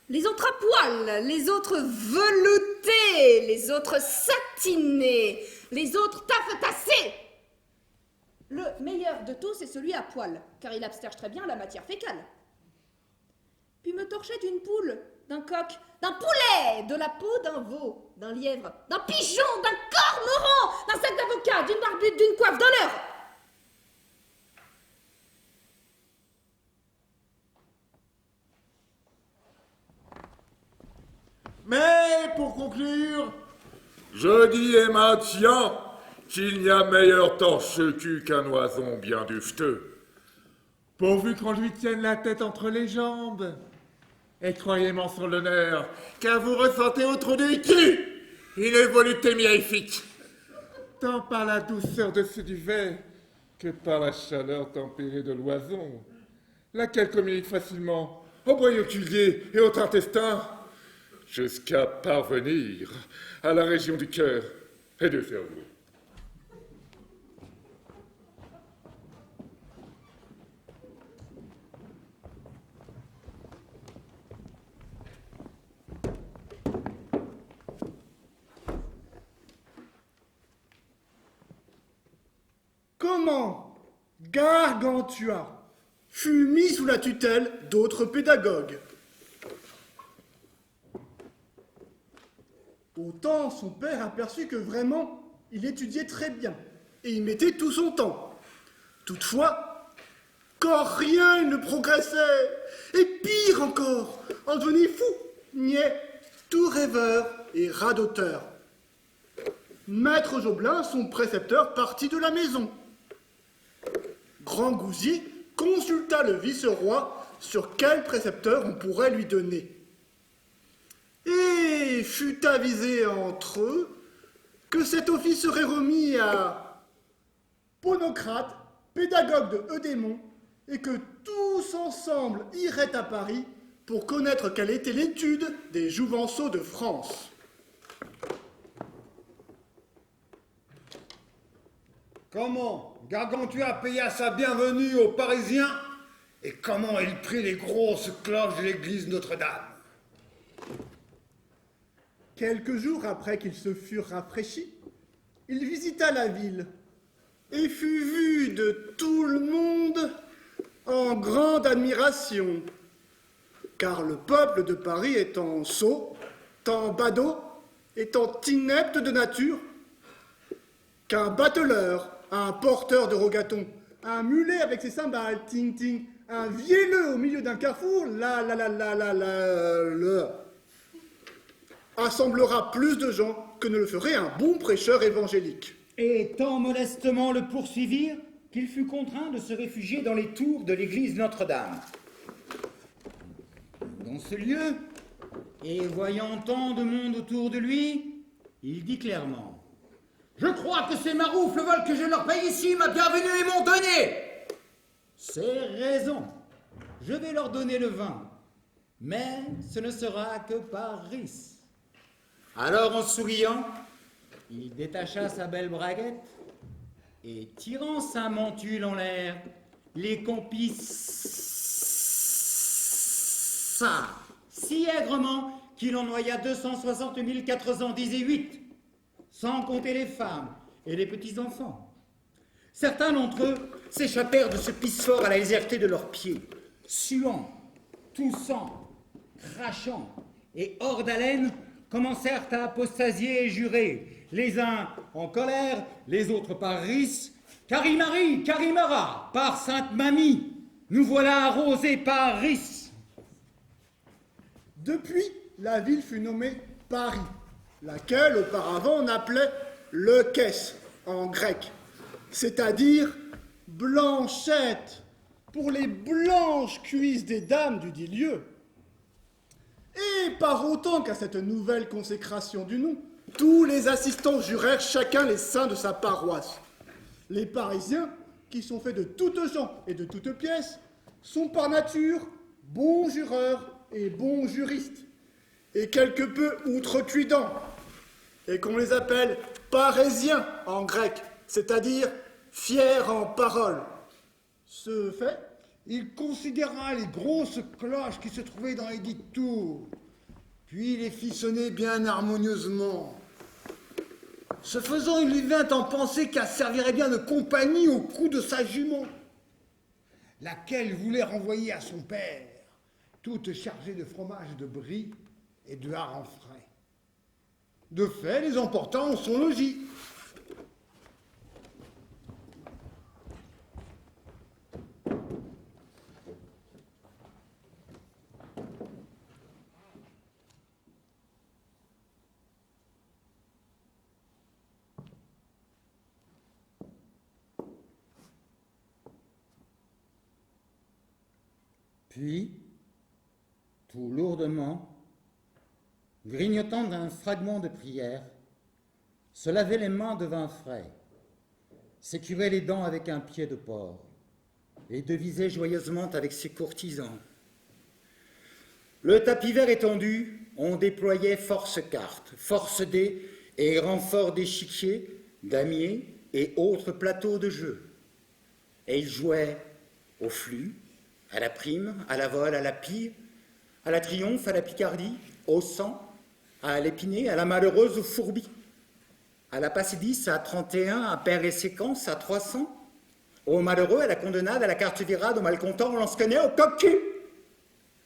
les autres à poil, les autres veloutés, les autres satinés, les autres taffetassés. Le meilleur de tous est celui à poil, car il absterge très bien la matière fécale. puis me torcher d'une poule, d'un coq, d'un poulet, de la peau d'un veau, d'un lièvre, d'un pigeon, d'un cormoran, d'un sac d'avocat, d'une barbute, d'une coiffe, d'un leurre. Mais pour conclure, je dis et maintiens qu'il n'y a meilleur torche-cul qu'un oison bien dufteux, pourvu qu'on lui tienne la tête entre les jambes. Et croyez-moi sur l'honneur, car vous ressentez au trou du cul une volupté mirifique, tant par la douceur de ce duvet que par la chaleur tempérée de l'oison, laquelle communique facilement au boyau oculier et au intestin, jusqu'à parvenir à la région du cœur et du cerveau. Comment Gargantua fut mis sous la tutelle d'autres pédagogues. Autant son père aperçut que vraiment il étudiait très bien et y mettait tout son temps. Toutefois, quand rien ne progressait, et pire encore, en devenait fou, niais, tout rêveur et radoteur. Maître Joblin, son précepteur, partit de la maison. Grand Gousier consulta le vice-roi sur quel précepteur on pourrait lui donner. Et fut avisé entre eux que cet office serait remis à Ponocrate, pédagogue de Eudémon, et que tous ensemble iraient à Paris pour connaître quelle était l'étude des jouvenceaux de France. Comment Gargantua paya sa bienvenue aux Parisiens et comment il prit les grosses cloches de l'église Notre-Dame. Quelques jours après qu'ils se furent rafraîchis, il visita la ville et fut vu de tout le monde en grande admiration, car le peuple de Paris étant sot, tant badaud, étant inepte de nature, qu'un bateleur, un porteur de rogatons, un mulet avec ses cymbales, ting-ting, un vielleux au milieu d'un carrefour, assemblera plus de gens que ne le ferait un bon prêcheur évangélique. Et tant modestement le poursuivirent qu'il fut contraint de se réfugier dans les tours de l'église Notre-Dame. Dans ce lieu, et voyant tant de monde autour de lui, il dit clairement: « Je crois que ces maroufles veulent que je leur paye ici ma bienvenue et mon denier. C'est raison, je vais leur donner le vin, mais ce ne sera que par rice. » Alors, en souriant, il détacha sa belle braguette et, tirant sa mantule en l'air, les compissa si aigrement qu'il en noya 260 418, sans compter les femmes et les petits-enfants. Certains d'entre eux s'échappèrent de ce pisse-fort à la légèreté de leurs pieds, suant, toussant, crachant, et hors d'haleine, commencèrent à apostasier et jurer, les uns en colère, les autres par rice. Carimari, Carimara, par Sainte Mamie, nous voilà arrosés par rice. Depuis, la ville fut nommée Paris, laquelle auparavant on appelait Leucès en grec, c'est-à-dire Blanchette, pour les blanches cuisses des dames du dit lieu. Et par autant qu'à cette nouvelle consécration du nom, tous les assistants jurèrent chacun les saints de sa paroisse. Les Parisiens, qui sont faits de toutes gens et de toutes pièces, sont par nature bons jureurs et bons juristes, et quelque peu outrecuidants, et qu'on les appelle parésiens en grec, c'est-à-dire fiers en parole. Ce fait, Il considéra les grosses cloches qui se trouvaient dans les dites tours, puis les fit sonner bien harmonieusement. Ce faisant, il lui vint en penser qu'elle servirait bien de compagnie au cou de sa jument, laquelle voulait renvoyer à son père, toutes chargées de fromage de brie et de harengs frais. De fait, les emportant en son logis. Puis, tout lourdement, grignotant d'un fragment de prière, se lavait les mains de vin frais, s'écurait les dents avec un pied de porc, et devisait joyeusement avec ses courtisans. Le tapis vert étendu, on déployait force cartes, force dés et renforts d'échiquiers, damiers et autres plateaux de jeu. Et il jouait au flux, à la prime, à la vol, à la pille, à la triomphe, à la picardie, au sang, à l'épinée, à la malheureuse, au fourbi, à la passe 10, à 31, à paire et séquence, à 300, au malheureux, à la condamnade, à la carte virade, au malcontent, au lance-cannet, au coq-cul.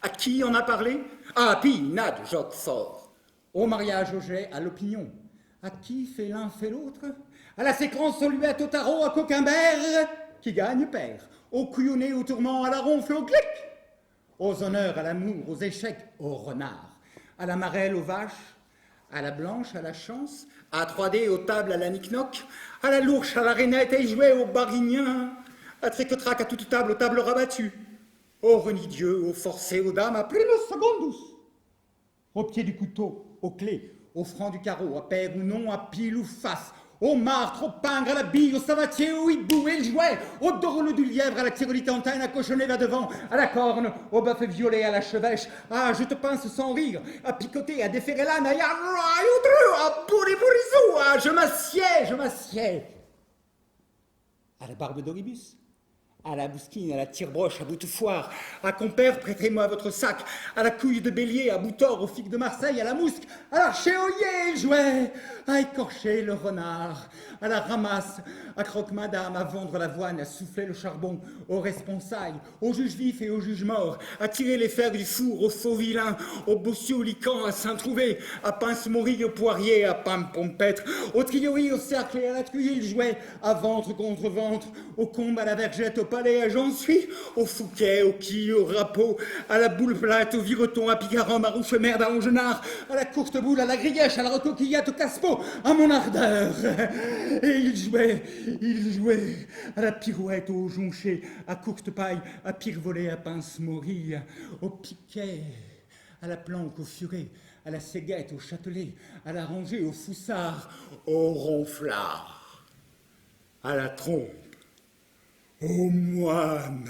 À qui on a parlé? À Pinade, Joc fort. Au mariage, au jet, à l'opinion. À qui fait l'un, fait l'autre? À la séquence, au luette, au tarot, à Coquimbert, qui gagne perd. Au couillonné, au tourment, à la ronfle, au clic. Aux honneurs, à l'amour, aux échecs, au renard. À la marelle, aux vaches, à la blanche, à la chance, à 3D, aux tables, à la nique-noc, à la lourche, à la rainette, et jouer au barignin, à tric-trac, à toute table, aux tables rabattues, au renidieux, aux forcés, aux dames, à primo secondus, au pied du couteau, aux clés, au franc du carreau, à paire ou non, à pile ou face, au martre, au pingre, à la bille, au savatier, au hibou, et le jouet, au dorole du lièvre, à la tyrolitantine, à cochonner vers devant, à la corne, au bœuf violet, à la chevêche, à je te pince sans rire, à picoter, à déferrer l'âne, à bourri-bourrisou, à je m'assieds, à la barbe d'Oribus, à la bousquine, à la tire-broche, à boute-foire, à compère, prêtez-moi votre sac, à la couille de bélier, à Boutor, au figue de Marseille, à la mousque, à l'archéoyer, il jouait, à écorcher le renard, à la ramasse, à croque-madame, à vendre l'avoine, à souffler le charbon, au responsailles, au juge vif et au juge mort, à tirer les fers du four, au faux vilain, au bossu, au lican, à Saint-Trouvé, à pince-morille, au poirier, à pam-pompêtre, au trioï, au cercle et à la truie, il jouait, à ventre contre ventre, au combe, à la vergette, au palais, à j'en suis, au fouquet, au quille, au râpeau, à la boule plate, au vireton, à picaron, à rouche merde, à longenard, à la courte boule, à la grillèche, à la recoquillette, au caspo, à mon ardeur. Et il jouait à la pirouette, au jonché, à courte paille, à pire-volet, à pince-morille, au piquet, à la planque, au furet, à la séguette, au châtelet, à la rangée, au foussard, au ronflard, à la trompe, au moine,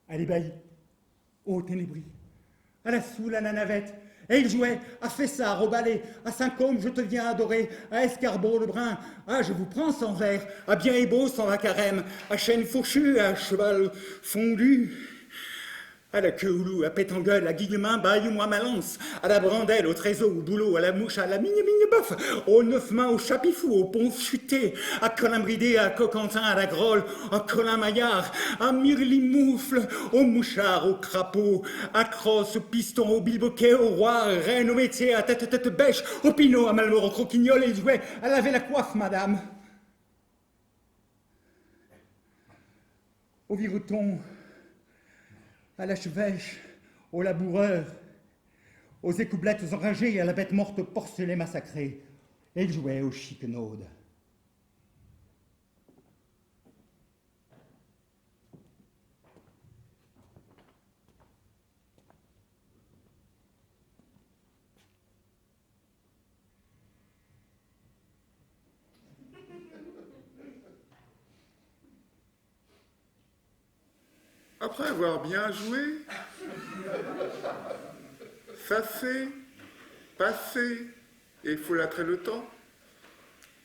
à l'ébahi, au ténébris, à la soule, à la navette, et il jouait à Fessard, au balai, à Saint-Côme, je te viens adorer, à Escarbeau, le Brun, à je vous prends sans verre, à bien et beau sans la carême, à chêne fourchu, à cheval fondu, à la queue au loup, à pétangueule, à guillemain, baille-moi ma lance, à la brandelle, au trésor, au boulot, à la mouche, à la migne-migne-boeuf, aux neuf mains, au chapifou, au pont chuté, à Colin-Bridé, à Coquentin, à la Grolle, à Colin-Maillard, à Mirlimoufle, au mouchard, au crapaud, à Crosse, au piston, au bilboquet, au roi, reine, au métier, à tête bêche, au pinot, à Malmort, au croquignol, et jouait à laver la coiffe, madame. Au vireton, à la chevêche, au laboureur, aux écoublettes enragées et à la bête morte porcelée massacrée. Et il jouait aux chiquenaudes. Après avoir bien joué, ça s'est passé, et il folâtrait le temps,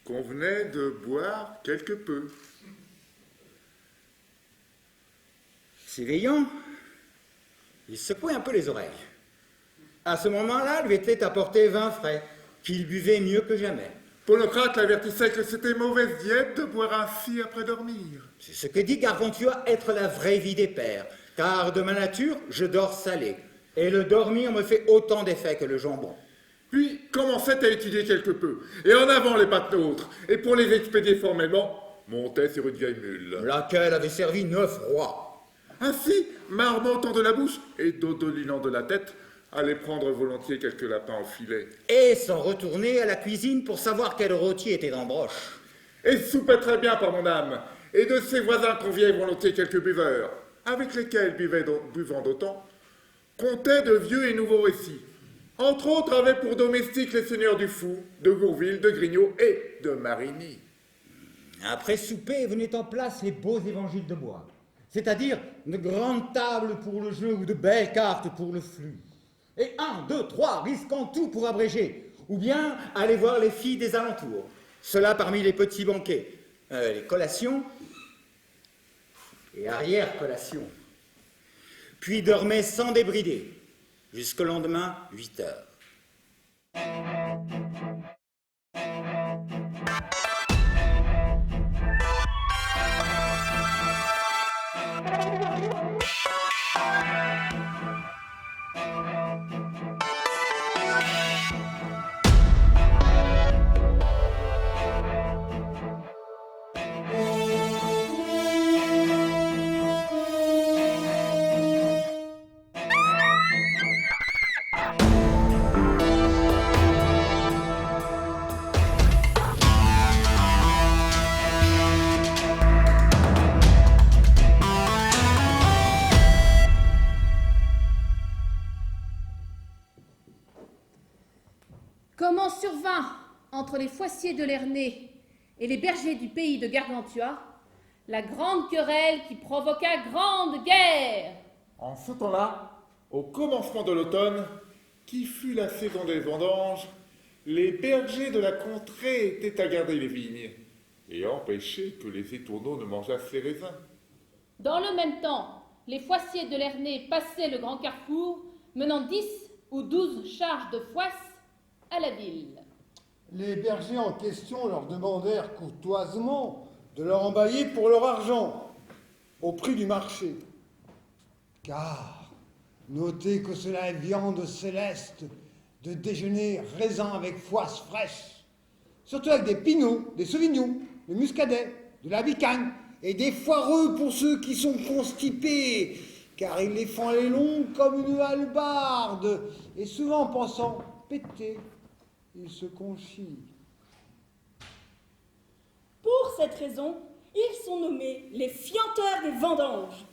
qu'on venait de boire quelque peu. S'éveillant, il secouait un peu les oreilles. À ce moment-là, lui était apporté vin frais, qu'il buvait mieux que jamais. Ponocrate l'avertissait que c'était mauvaise diète de boire ainsi après dormir. C'est ce que dit Gargantua être la vraie vie des pères, car de ma nature, je dors salé, et le dormir me fait autant d'effet que le jambon. Puis commençait à étudier quelque peu, et en avant les pattes nôtres, et pour les expédier formellement, montait sur une vieille mule. Laquelle avait servi 9 rois. Ainsi, marmottant de la bouche et dodolinant de la tête, allait prendre volontiers quelques lapins au filet. Et s'en retourner à la cuisine pour savoir quel rôti était en broche. Et soupait très bien par mon âme, et de ses voisins conviait volontiers quelques buveurs, avec lesquels buvant d'autant, contait de vieux et nouveaux récits. Entre autres, avait pour domestiques les seigneurs du Fou, de Gourville, de Grignot et de Marigny. Après souper venaient en place les beaux évangiles de bois, c'est-à-dire de grandes tables pour le jeu ou de belles cartes pour le flux. Et 1, 2, 3, risquant tout pour abréger, ou bien aller voir les filles des alentours. Cela parmi les petits banquets, les collations et arrière-collations. Puis dormait sans débrider, jusqu'au lendemain, 8 heures. Comment survint, entre les Foissiers de Lernay et les bergers du pays de Gargantua, la grande querelle qui provoqua grande guerre. En ce temps-là, au commencement de l'automne, qui fut la saison des vendanges, les bergers de la contrée étaient à garder les vignes et empêcher que les étourneaux ne mangeassent les raisins. Dans le même temps, les Foissiers de Lernay passaient le grand carrefour, menant 10 ou 12 charges de foisse à la ville. Les bergers en question leur demandèrent courtoisement de leur emballer pour leur argent, au prix du marché. Car, notez que cela est viande céleste de déjeuner raisin avec foisse fraîche, surtout avec des pinots, des sauvignons, des muscadets, de la bicagne et des foireux pour ceux qui sont constipés, car ils les font les longs comme une hallebarde, et souvent pensant péter, ils se conchient. Pour cette raison, ils sont nommés les fianteurs des vendanges.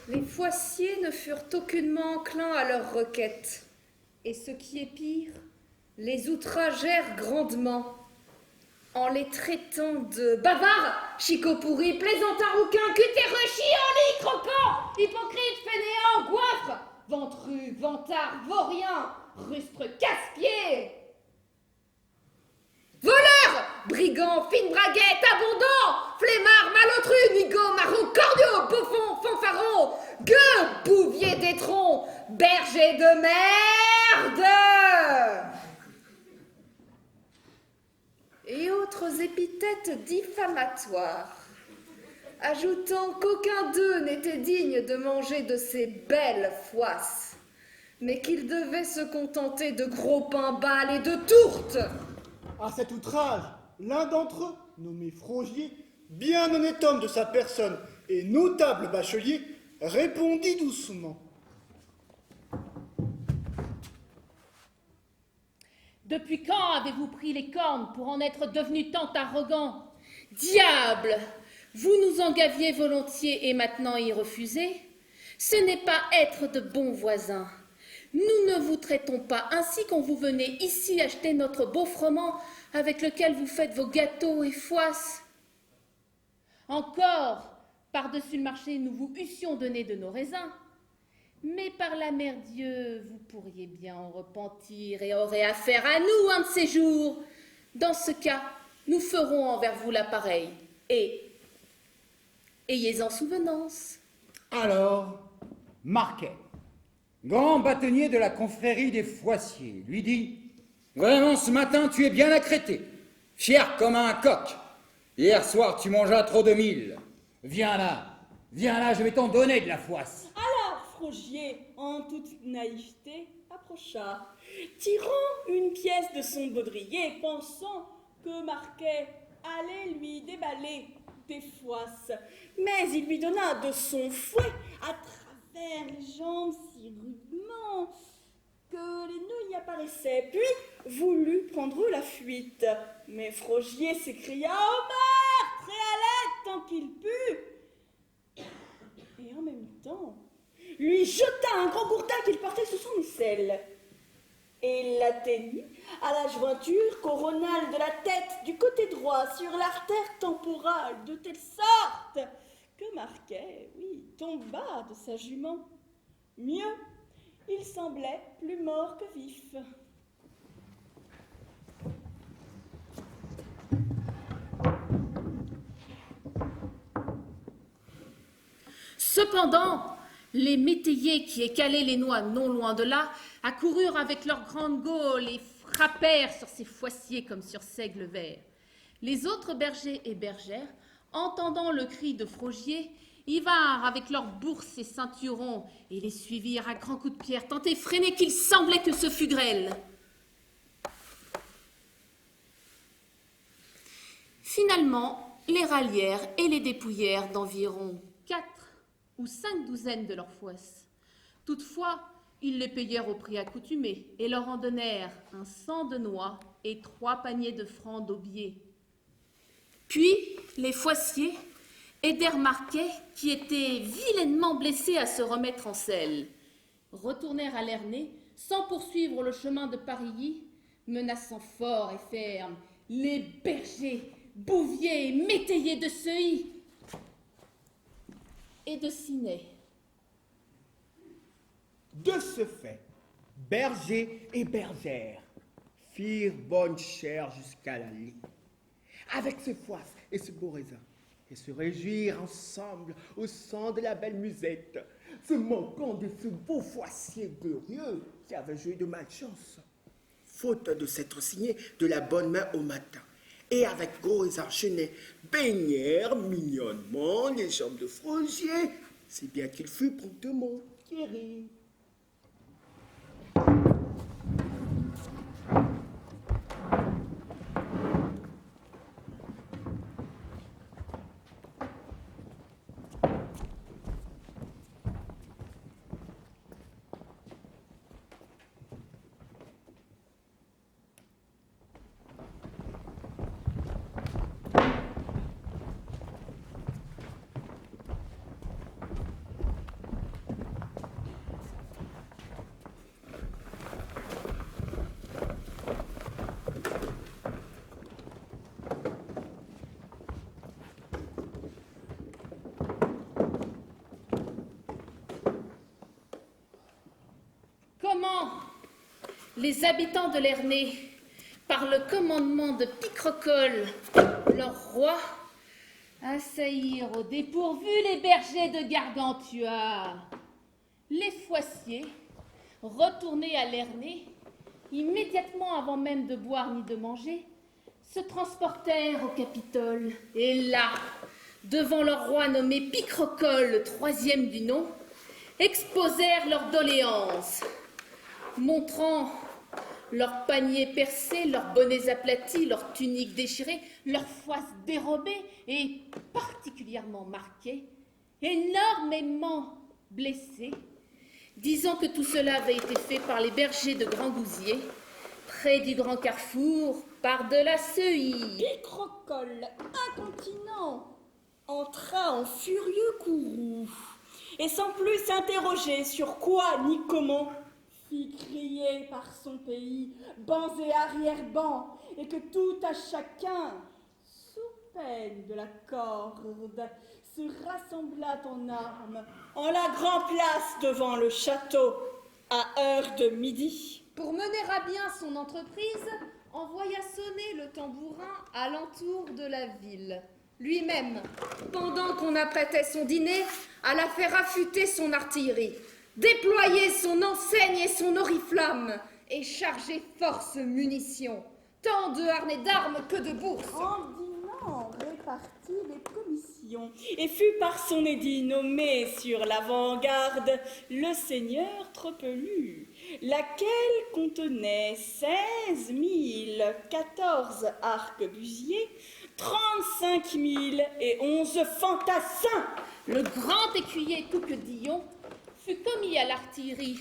Les Foissiers ne furent aucunement enclins à leurs requêtes, et ce qui est pire, les outragèrent grandement, en les traitant de bavards, chicots pourris, plaisantins rouquins, cutéreux, chiants, lits, croquants, hypocrites, fainéants, goiffres, ventrus, vantards, vauriens, rustres, casse-pieds, voleurs, brigands, fines braguettes, abondants, flemmards, malotrus, nigauds, marrons, cordiaux, bouffons, fanfarons, gueux, bouviers d'étrons, bergers de merde et autres épithètes diffamatoires, ajoutant qu'aucun d'eux n'était digne de manger de ces belles foisses, mais qu'ils devaient se contenter de gros pains bals et de tourtes. À cet outrage, l'un d'entre eux, nommé Frogier, bien honnête homme de sa personne et notable bachelier, répondit doucement. Depuis quand avez-vous pris les cornes pour en être devenu tant arrogant? Diable! Vous nous en gaviez volontiers et maintenant y refusez? Ce n'est pas être de bons voisins. Nous ne vous traitons pas ainsi quand vous venez ici acheter notre beau froment avec lequel vous faites vos gâteaux et foisses. Encore, par-dessus le marché, nous vous eussions donné de nos raisins. Mais par la mère Dieu, vous pourriez bien en repentir et aurez affaire à nous un de ces jours. Dans ce cas, nous ferons envers vous l'appareil. Et ayez-en souvenance. Alors, Marquet, grand bâtonnier de la confrérie des Foissiers, lui dit « Vraiment, ce matin, tu es bien accrété. Fier comme un coq. Hier soir, tu mangeas trop de mille. Viens là, je vais t'en donner de la foisse. Alors, Frogier, en toute naïveté, approcha, tirant une pièce de son baudrier, pensant que Marquet allait lui déballer des foisses. Mais il lui donna de son fouet à travers les jambes si rudement que les nœuds y apparaissaient, puis voulut prendre la fuite. Mais Frogier s'écria « Au meurtre et à l'aide tant qu'il put !» Et en même temps, lui jeta un grand gourdin qu'il portait sous son aisselle et l'atteignit à la jointure coronale de la tête du côté droit sur l'artère temporale, de telle sorte que Marquet, tomba de sa jument. Mieux, il semblait plus mort que vif. Cependant, les métayers qui écalaient les noix non loin de là accoururent avec leurs grandes gaules et frappèrent sur ces foissiers comme sur seigle vert. Les autres bergers et bergères, entendant le cri de Frogier, y vinrent avec leurs bourses et ceinturons et les suivirent à grands coups de pierre, tant effrénés qu'il semblait que ce fût grêle. Finalement, les rallièrent et les dépouillèrent d'environ 4 ou 5 douzaines de leurs foisses. Toutefois, ils les payèrent au prix accoutumé et leur en donnèrent un 100 de noix et 3 paniers de francs d'aubier. Puis, les foissiers aidèrent Marquet, qui était vilainement blessé, à se remettre en selle, retournèrent à Lernay sans poursuivre le chemin de Parilly, menaçant fort et ferme les bergers, bouviers et métayers de Seuilly et de Ciney. De ce fait, bergers et bergères firent bonne chère jusqu'à la lit, avec ce foisse et ce beau raisin, et se réjouirent ensemble au sang de la belle musette, se moquant de ce beau foissier glorieux qui avait joué de malchance, faute de s'être signé de la bonne main au matin. Et avec gros enchaînés, baignèrent mignonnement les jambes de Frogier, si bien qu'il fut promptement guéri. Comment les habitants de Lernay, par le commandement de Picrocole, leur roi, assaillirent au dépourvu les bergers de Gargantua. Les foissiers, retournés à Lernay, immédiatement avant même de boire ni de manger, se transportèrent au Capitole. Et là, devant leur roi nommé Picrocole, le 3e du nom, exposèrent leurs doléances, montrant leurs paniers percés, leurs bonnets aplatis, leurs tuniques déchirées, leurs foisses dérobées et particulièrement marquées, énormément blessés, disant que tout cela avait été fait par les bergers de Grand Gousier, près du grand carrefour, par-delà Seuilly. Picrocole, incontinent, entra en furieux courroux, et sans plus s'interroger sur quoi ni comment, fit crier par son pays, bancs et arrière-bancs, et que tout à chacun, sous peine de la corde, se rassembla en armes, en la grande place devant le château, à heure de midi. Pour mener à bien son entreprise, envoya sonner le tambourin à l'entour de la ville. Lui-même, pendant qu'on apprêtait son dîner, alla faire affûter son artillerie, déployer son enseigne et son oriflamme, et charger force munitions, tant de harnais d'armes que de bourses. Endymion répartit les commissions et fut par son édit nommé sur l'avant-garde le seigneur Tropelu, laquelle contenait 16 014 arquebusiers, 35 011 fantassins. Le grand écuyer Touquedillon fut commis à l'artillerie,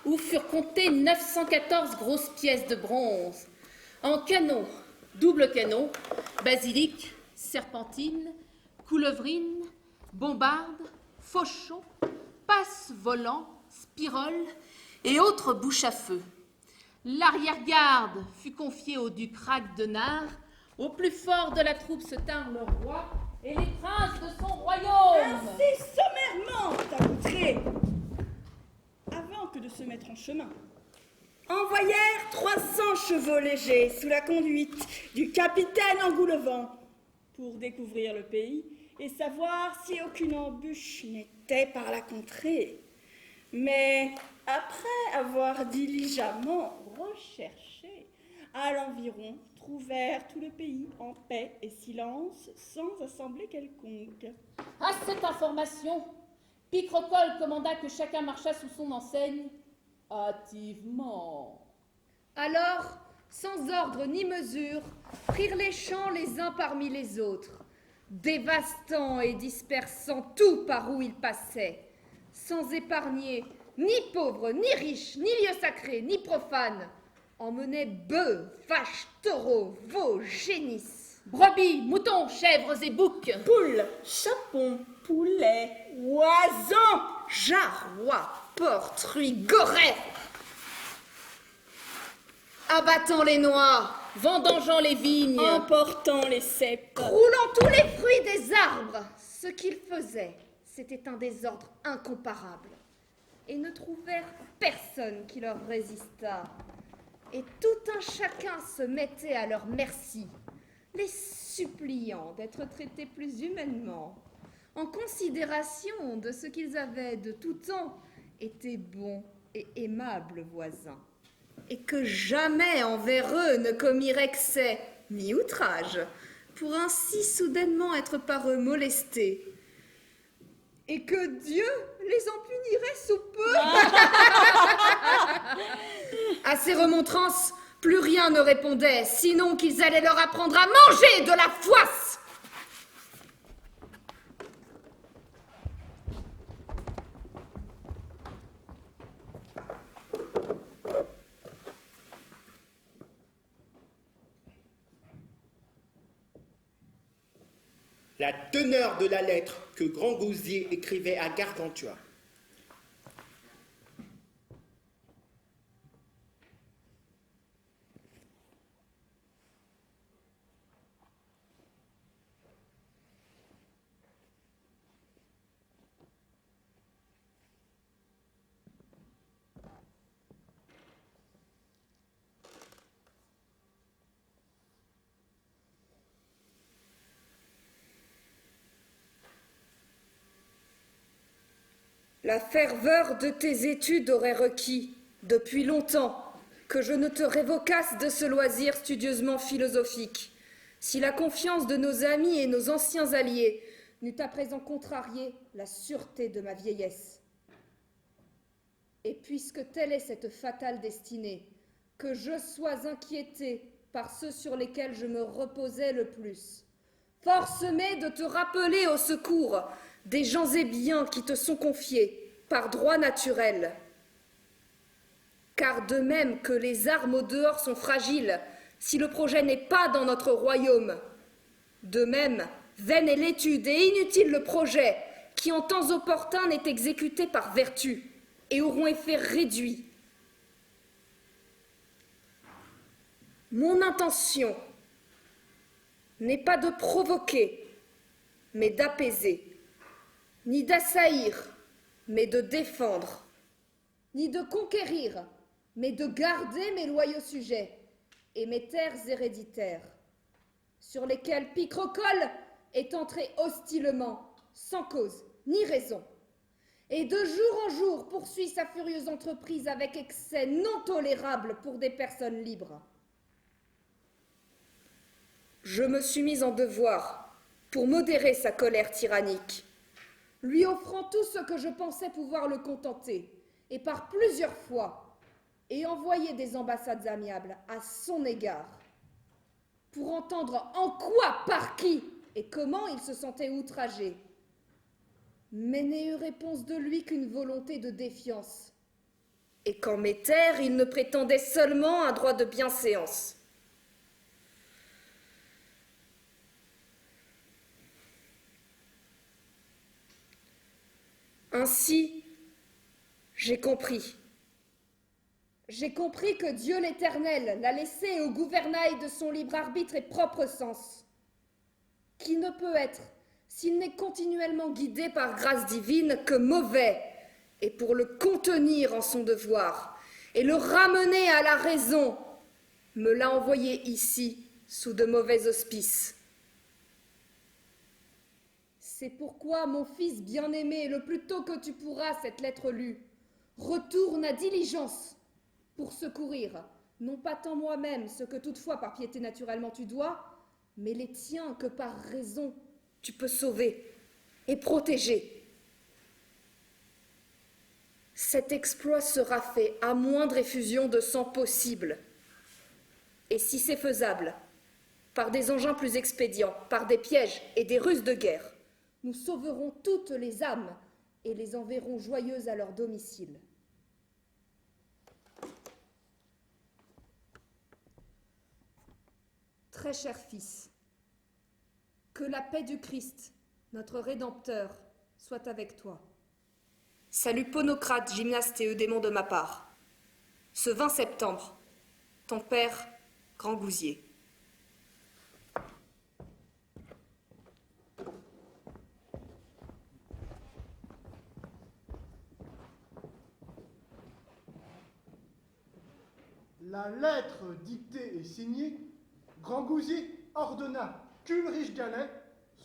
où furent comptées 914 grosses pièces de bronze, en canot, double canot, basilic, serpentine, coulevrine, bombarde, fauchon, passe-volant, spirole et autres bouches à feu. L'arrière-garde fut confiée au duc Rac de Nard. Au plus fort de la troupe se tinrent le roi et les princes de son royaume. Ainsi sommairement accoutrés, avant que de se mettre en chemin, envoyèrent 300 chevaux légers sous la conduite du capitaine Engoulevent pour découvrir le pays et savoir si aucune embûche n'était par la contrée. Mais après avoir diligemment recherché à l'environ, trouvèrent tout le pays en paix et silence, sans assemblée quelconque. À cette information, Picrocole commanda que chacun marchât sous son enseigne, hâtivement. Alors, sans ordre ni mesure, prirent les champs les uns parmi les autres, dévastant et dispersant tout par où ils passaient, sans épargner ni pauvres, ni riches, ni lieux sacrés, ni profanes, emmenaient bœufs, vaches, taureaux, veaux, génisses, Brebis, moutons, chèvres et boucs, poules, chapons, poulets, oisons, jarrois, porcs, truies, gorets, abattant les noix, vendangeant les vignes, emportant les cèpes, roulant tous les fruits des arbres. Ce qu'ils faisaient, c'était un désordre incomparable, et ne trouvèrent personne qui leur résistât. Et tout un chacun se mettait à leur merci, les suppliant d'être traités plus humainement, en considération de ce qu'ils avaient de tout temps été bons et aimables voisins, et que jamais envers eux ne commirent excès ni outrage, pour ainsi soudainement être par eux molestés, et que Dieu les en punirait sous peu. À ces remontrances, plus rien ne répondait, sinon qu'ils allaient leur apprendre à manger de la foisse. La teneur de la lettre que Grand Gousier écrivait à Gargantua. La ferveur de tes études aurait requis, depuis longtemps, que je ne te révocasse de ce loisir studieusement philosophique, si la confiance de nos amis et nos anciens alliés n'eût à présent contrarié la sûreté de ma vieillesse. Et puisque telle est cette fatale destinée, que je sois inquiété par ceux sur lesquels je me reposais le plus, force-moi de te rappeler au secours des gens et biens qui te sont confiés par droit naturel. Car de même que les armes au dehors sont fragiles, si le projet n'est pas dans notre royaume, de même, vaine est l'étude et inutile le projet qui en temps opportun n'est exécuté par vertu et auront effet réduit. Mon intention n'est pas de provoquer, mais d'apaiser, ni d'assaillir, mais de défendre, ni de conquérir, mais de garder mes loyaux sujets et mes terres héréditaires, sur lesquelles Picrocole est entré hostilement, sans cause ni raison, et de jour en jour poursuit sa furieuse entreprise avec excès non tolérable pour des personnes libres. je me suis mise en devoir pour modérer sa colère tyrannique, lui offrant tout ce que je pensais pouvoir le contenter, et par plusieurs fois, et envoyer des ambassades amiables à son égard, pour entendre en quoi, par qui et comment il se sentait outragé. Mais n'ai eu réponse de lui qu'une volonté de défiance, et qu'en mes terres, il ne prétendait seulement un droit de bienséance. Ainsi, j'ai compris. J'ai compris que Dieu l'Éternel l'a laissé au gouvernail de son libre arbitre et propre sens, qui ne peut être, s'il n'est continuellement guidé par grâce divine, que mauvais, et pour le contenir en son devoir, et le ramener à la raison, me l'a envoyé ici, sous de mauvais auspices. C'est pourquoi, mon fils bien-aimé, le plus tôt que tu pourras cette lettre lue, retourne à diligence pour secourir, non pas tant moi-même, ce que toutefois par piété naturellement tu dois, mais les tiens que par raison tu peux sauver et protéger. Cet exploit sera fait à moindre effusion de sang possible, et si c'est faisable, par des engins plus expédients, par des pièges et des ruses de guerre, nous sauverons toutes les âmes et les enverrons joyeuses à leur domicile. Très cher fils, que la paix du Christ, notre Rédempteur, soit avec toi. Salut Ponocrate, gymnaste et eudémon de ma part. Ce 20 septembre, ton père, Grand Gousier. La lettre dictée et signée, Grand Gousier ordonna qu'Ulrich Gallet,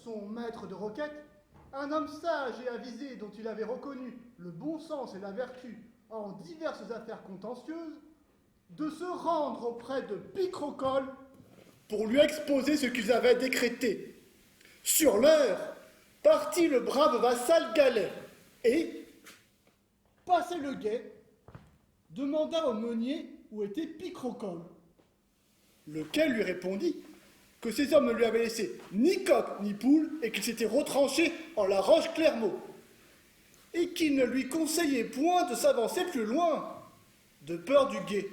son maître de requête, un homme sage et avisé dont il avait reconnu le bon sens et la vertu en diverses affaires contentieuses, de se rendre auprès de Picrocole pour lui exposer ce qu'ils avaient décrété. Sur l'heure, partit le brave vassal Gallet et, passé le guet, demanda au meunier où était Picrocole, lequel lui répondit que ces hommes ne lui avaient laissé ni coq ni poule et qu'ils s'étaient retranchés en la roche Clermont, et qu'il ne lui conseillait point de s'avancer plus loin, de peur du guet,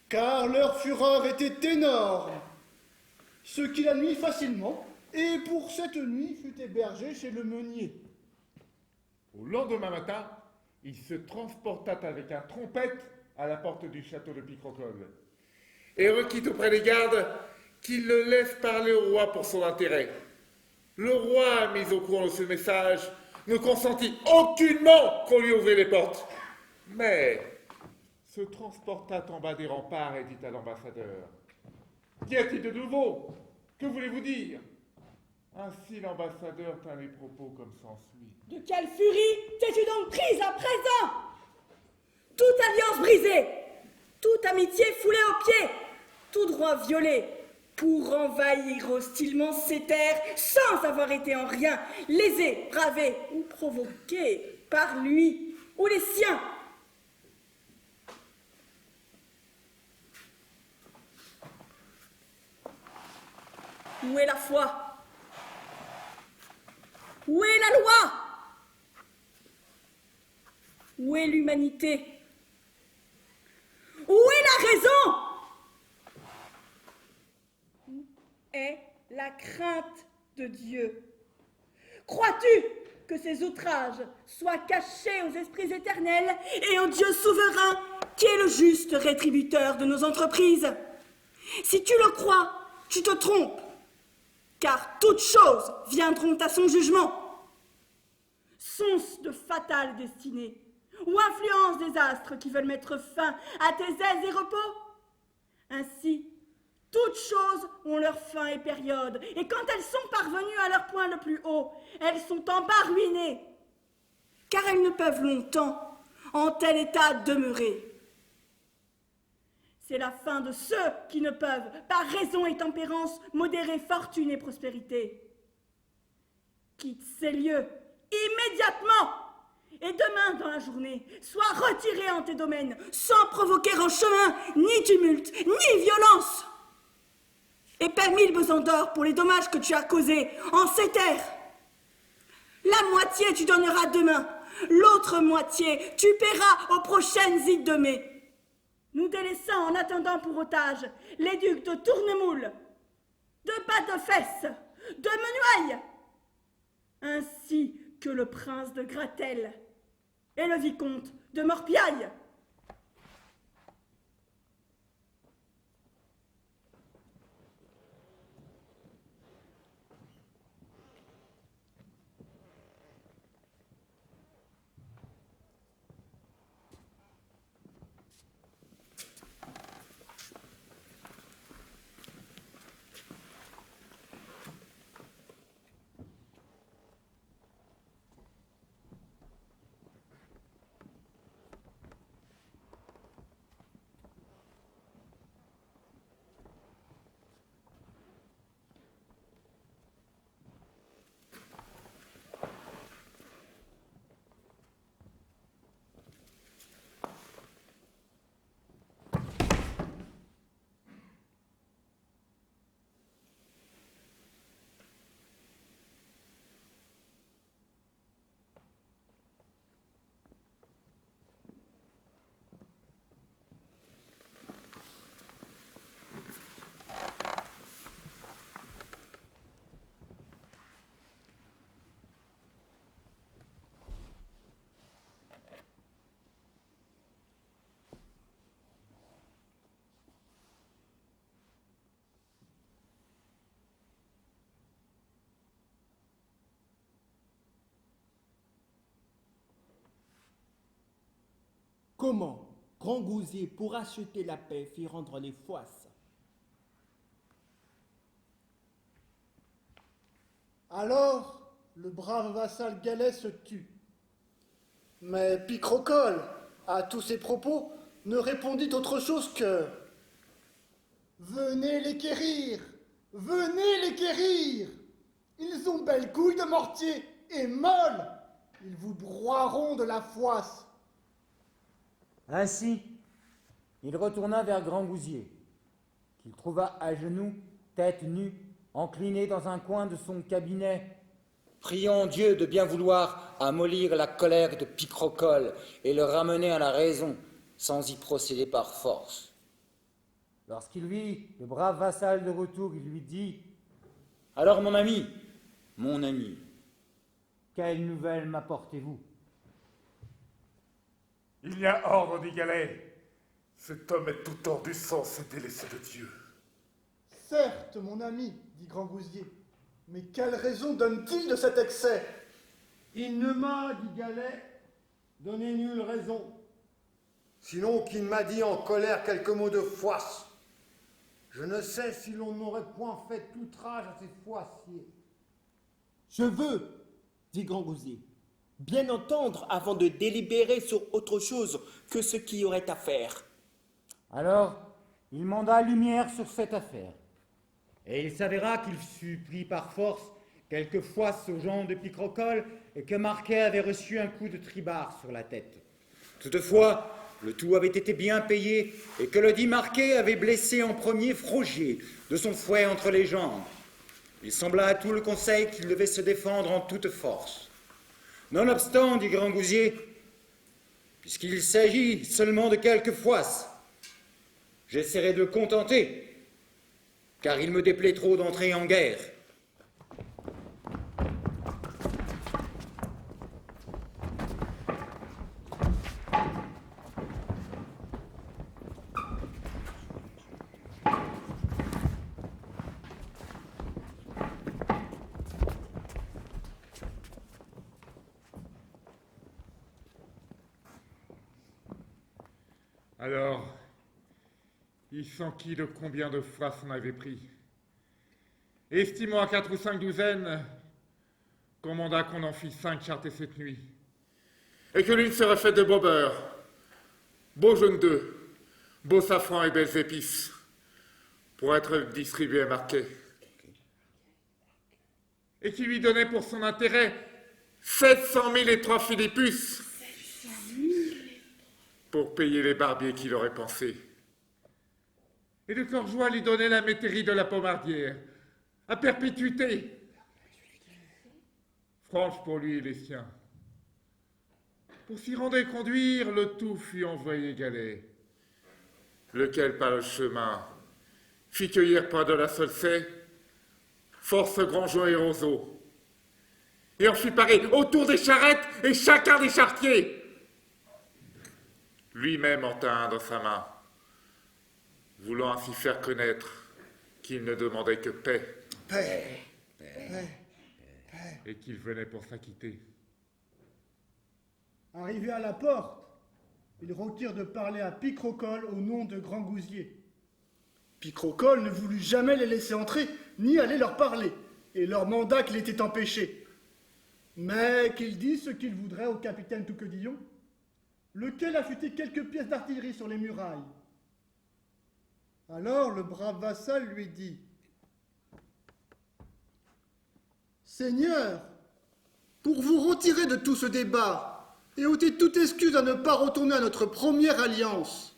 car leur fureur était énorme, ce qui la nuit facilement, et pour cette nuit fut hébergé chez le meunier. Au lendemain matin, il se transporta avec un trompette à la porte du château de Picrocole et requit auprès des gardes qu'il le laisse parler au roi pour son intérêt. Le roi, mis au courant de ce message, ne consentit aucunement qu'on lui ouvrit les portes, mais se transporta en bas des remparts et dit à l'ambassadeur: « Qu'y a-t-il de nouveau? Que voulez-vous dire ?» Ainsi l'ambassadeur tint les propos comme s'ensuit. « De quelle furie t'es-tu donc prise à présent? Toute alliance brisée, toute amitié foulée aux pieds, tout droit violé, pour envahir hostilement ces terres sans avoir été en rien lésé, bravé ou provoqué par lui ou les siens. Où est la foi? Où est la loi? Où est l'humanité? Où est la raison? Où est la crainte de Dieu? Crois-tu que ces outrages soient cachés aux esprits éternels et au Dieu souverain qui est le juste rétributeur de nos entreprises? Si tu le crois, tu te trompes, car toutes choses viendront à son jugement. Sont-ce de fatales destinées ou influence des astres qui veulent mettre fin à tes aises et repos? Ainsi, toutes choses ont leur fin et période, et quand elles sont parvenues à leur point le plus haut, elles sont en bas ruinées, car elles ne peuvent longtemps en tel état demeurer. C'est la fin de ceux qui ne peuvent, par raison et tempérance, modérer fortune et prospérité. Quitte ces lieux immédiatement, et demain dans la journée, sois retiré en tes domaines, sans provoquer en chemin ni tumulte, ni violence. Et paie 1000 besants d'or pour les dommages que tu as causés en ces terres. La moitié tu donneras demain, l'autre moitié tu paieras aux prochaines ides de mai. Nous délaissant en attendant pour otage les ducs de Tournemoule, de Bas-de-Fès, de Menuailles, ainsi que le prince de Grattel et le vicomte de Morpiaille. Comment Grand Gousier, pour acheter la paix, fit rendre les foisses? Alors, le brave vassal Galet se tut. Mais Picrocole, à tous ces propos, ne répondit autre chose que « Venez les quérir! Venez les quérir! Ils ont belle couille de mortier et molle! Ils vous broieront de la foisse! » Ainsi, il retourna vers Grand Gousier, qu'il trouva à genoux, tête nue, incliné dans un coin de son cabinet, Prions Dieu de bien vouloir amollir la colère de Picrocole et le ramener à la raison, sans y procéder par force. Lorsqu'il vit le brave vassal de retour, il lui dit « Alors mon ami, quelle nouvelle m'apportez-vous » Il y a ordre, dit Galet. Cet homme est tout hors du sens et délaissé de Dieu. Certes, mon ami, dit Grand Gousier, mais quelle raison donne-t-il de cet excès? Il ne m'a, dit Galet, donné nulle raison. Sinon qu'il m'a dit en colère quelques mots de foisse. Je ne sais si l'on n'aurait point fait outrage à ces foissiers. Je veux, dit Grand Gousier, bien entendre avant de délibérer sur autre chose que ce qui y aurait à faire. Alors, il manda lumière sur cette affaire. Et il s'avéra qu'il fut pris par force quelques foisses aux gens de Picrocole et que Marquet avait reçu un coup de tribard sur la tête. Toutefois, le tout avait été bien payé et que le dit Marquet avait blessé en premier Frogier de son fouet entre les jambes. Il sembla à tout le conseil qu'il devait se défendre en toute force. Nonobstant, dit Grand Gousier, puisqu'il s'agit seulement de quelques foisses, j'essaierai de le contenter, car il me déplaît trop d'entrer en guerre. Alors, il s'enquit de combien de foisses on avait pris. Estimons à 4 ou 5 douzaines, commanda qu'on en fit 5 chartés cette nuit, et que l'une serait faite de beau beurre, beau jaune d'œuf, beau safran et belles épices, pour être distribué et marqué. Et qui lui donnait pour son intérêt 700 000 et 3 philippus pour payer les barbiers qu'il aurait pensé. Et de cœur joie lui donnait la métairie de la Pomardière, à perpétuité. Franche pour lui et les siens. Pour s'y rendre et conduire, le tout fut envoyé galet, lequel par le chemin fit cueillir près de la Solsay force Grandjean et Roseau, et en fit parer autour des charrettes et chacun des charretiers. Lui-même en tint un dans sa main, voulant ainsi faire connaître qu'il ne demandait que paix, Paix, paix, paix. et qu'il venait pour s'acquitter. Arrivé à la porte, il retire de parler à Picrocole au nom de Grand Gousier. Picrocole ne voulut jamais les laisser entrer, ni aller leur parler, et leur manda qu'il était empêché. Mais qu'il dit ce qu'il voudrait au capitaine Touquedillon, lequel affûtait quelques pièces d'artillerie sur les murailles. Alors le brave vassal lui dit: « Seigneur, pour vous retirer de tout ce débat, et ôter toute excuse à ne pas retourner à notre première alliance,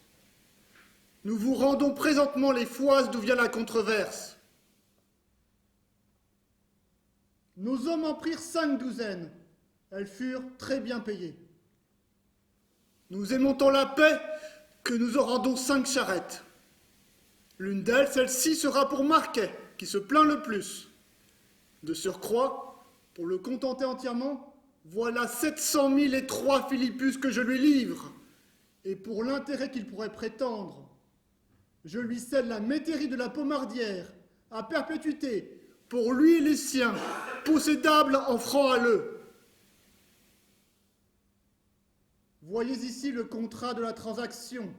nous vous rendons présentement les foises d'où vient la controverse. Nos hommes en prirent 5 douzaines. Elles furent très bien payées. Nous aimons tant la paix que nous en rendons 5 charrettes. L'une d'elles, celle-ci, sera pour Marquet, qui se plaint le plus. De surcroît, pour le contenter entièrement, voilà 700 000 et 3 philippus que je lui livre. Et pour l'intérêt qu'il pourrait prétendre, je lui cède la métairie de la Pomardière, à perpétuité, pour lui et les siens, possédable en francs à l'eux. Voyez ici le contrat de la transaction.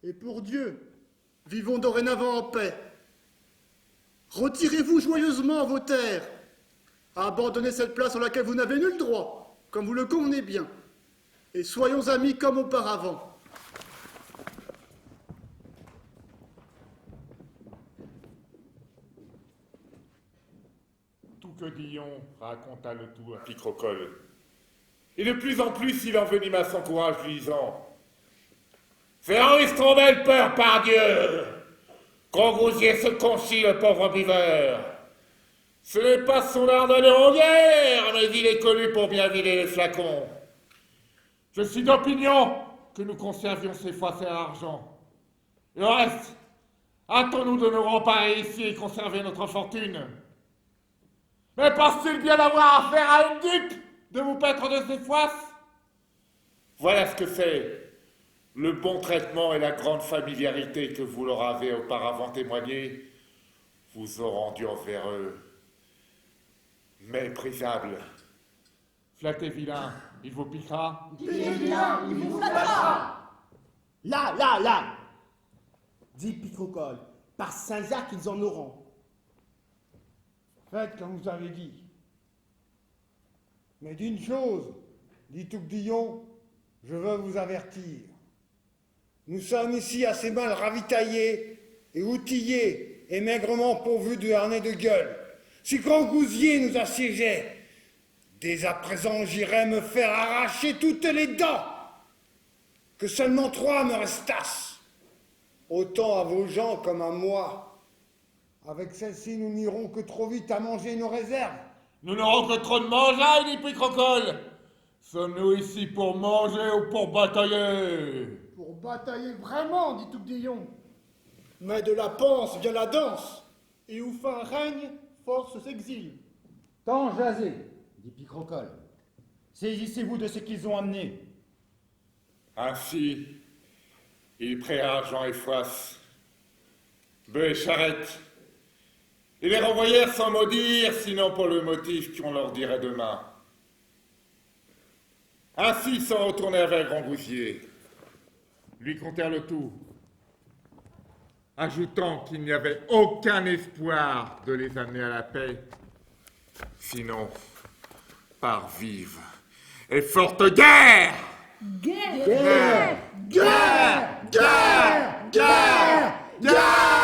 Et pour Dieu, vivons dorénavant en paix. Retirez-vous joyeusement vos terres. Abandonnez cette place en laquelle vous n'avez nul droit, comme vous le convenez bien. Et soyons amis comme auparavant. Touquedillon raconta le tout à Picrocole. Et de plus en plus, il envenima son courage, lui disant: c'est Henri Strombel, peur par Dieu! Grand Gousier se conchit, le pauvre buveur. Ce n'est pas son art de l'héronnière, mais il est connu pour bien vider les flacons. Je suis d'opinion que nous conservions ces foisses à l'argent. Le reste, hâtons-nous de nous remparer ici et conserver notre fortune. Mais pense-t-il bien avoir affaire à une dupe de vous paître de ces foisses? Voilà ce que c'est le bon traitement et la grande familiarité que vous leur avez auparavant témoigné vous ont rendu envers eux méprisables. Flattez vilain, il vous piquera. Vilain, il vous flattera. Là, dit Picrocole, par Saint-Jacques, ils en auront. Faites comme vous avez dit. Mais d'une chose, dit Touquedillon, je veux vous avertir. Nous sommes ici assez mal ravitaillés et outillés et maigrement pourvus de harnais de gueule. Si Grand Gousier nous assiégeait, dès à présent j'irais me faire arracher toutes les dents, que seulement 3 me restassent. Autant à vos gens comme à moi. Avec celle-ci, nous n'irons que trop vite à manger nos réserves. Nous n'aurons que trop de mangeaille, dit Picrocole. Sommes-nous ici pour manger ou pour batailler? Pour batailler vraiment, dit Touquedillon. Mais de la panse vient la danse, et où fin règne, force s'exile. Tant jasé, dit Picrocole. Saisissez-vous de ce qu'ils ont amené. Ainsi, ils prirent argent et foisse, bœufs et charrettes, et les renvoyèrent sans mot dire, sinon pour le motif qu'on leur dirait demain. Ainsi ils s'en retournèrent vers Grand Gousier, lui contèrent le tout, ajoutant qu'il n'y avait aucun espoir de les amener à la paix, sinon par vive et forte guerre. Guerre. Guerre. Guerre. Guerre. Guerre. Guerre.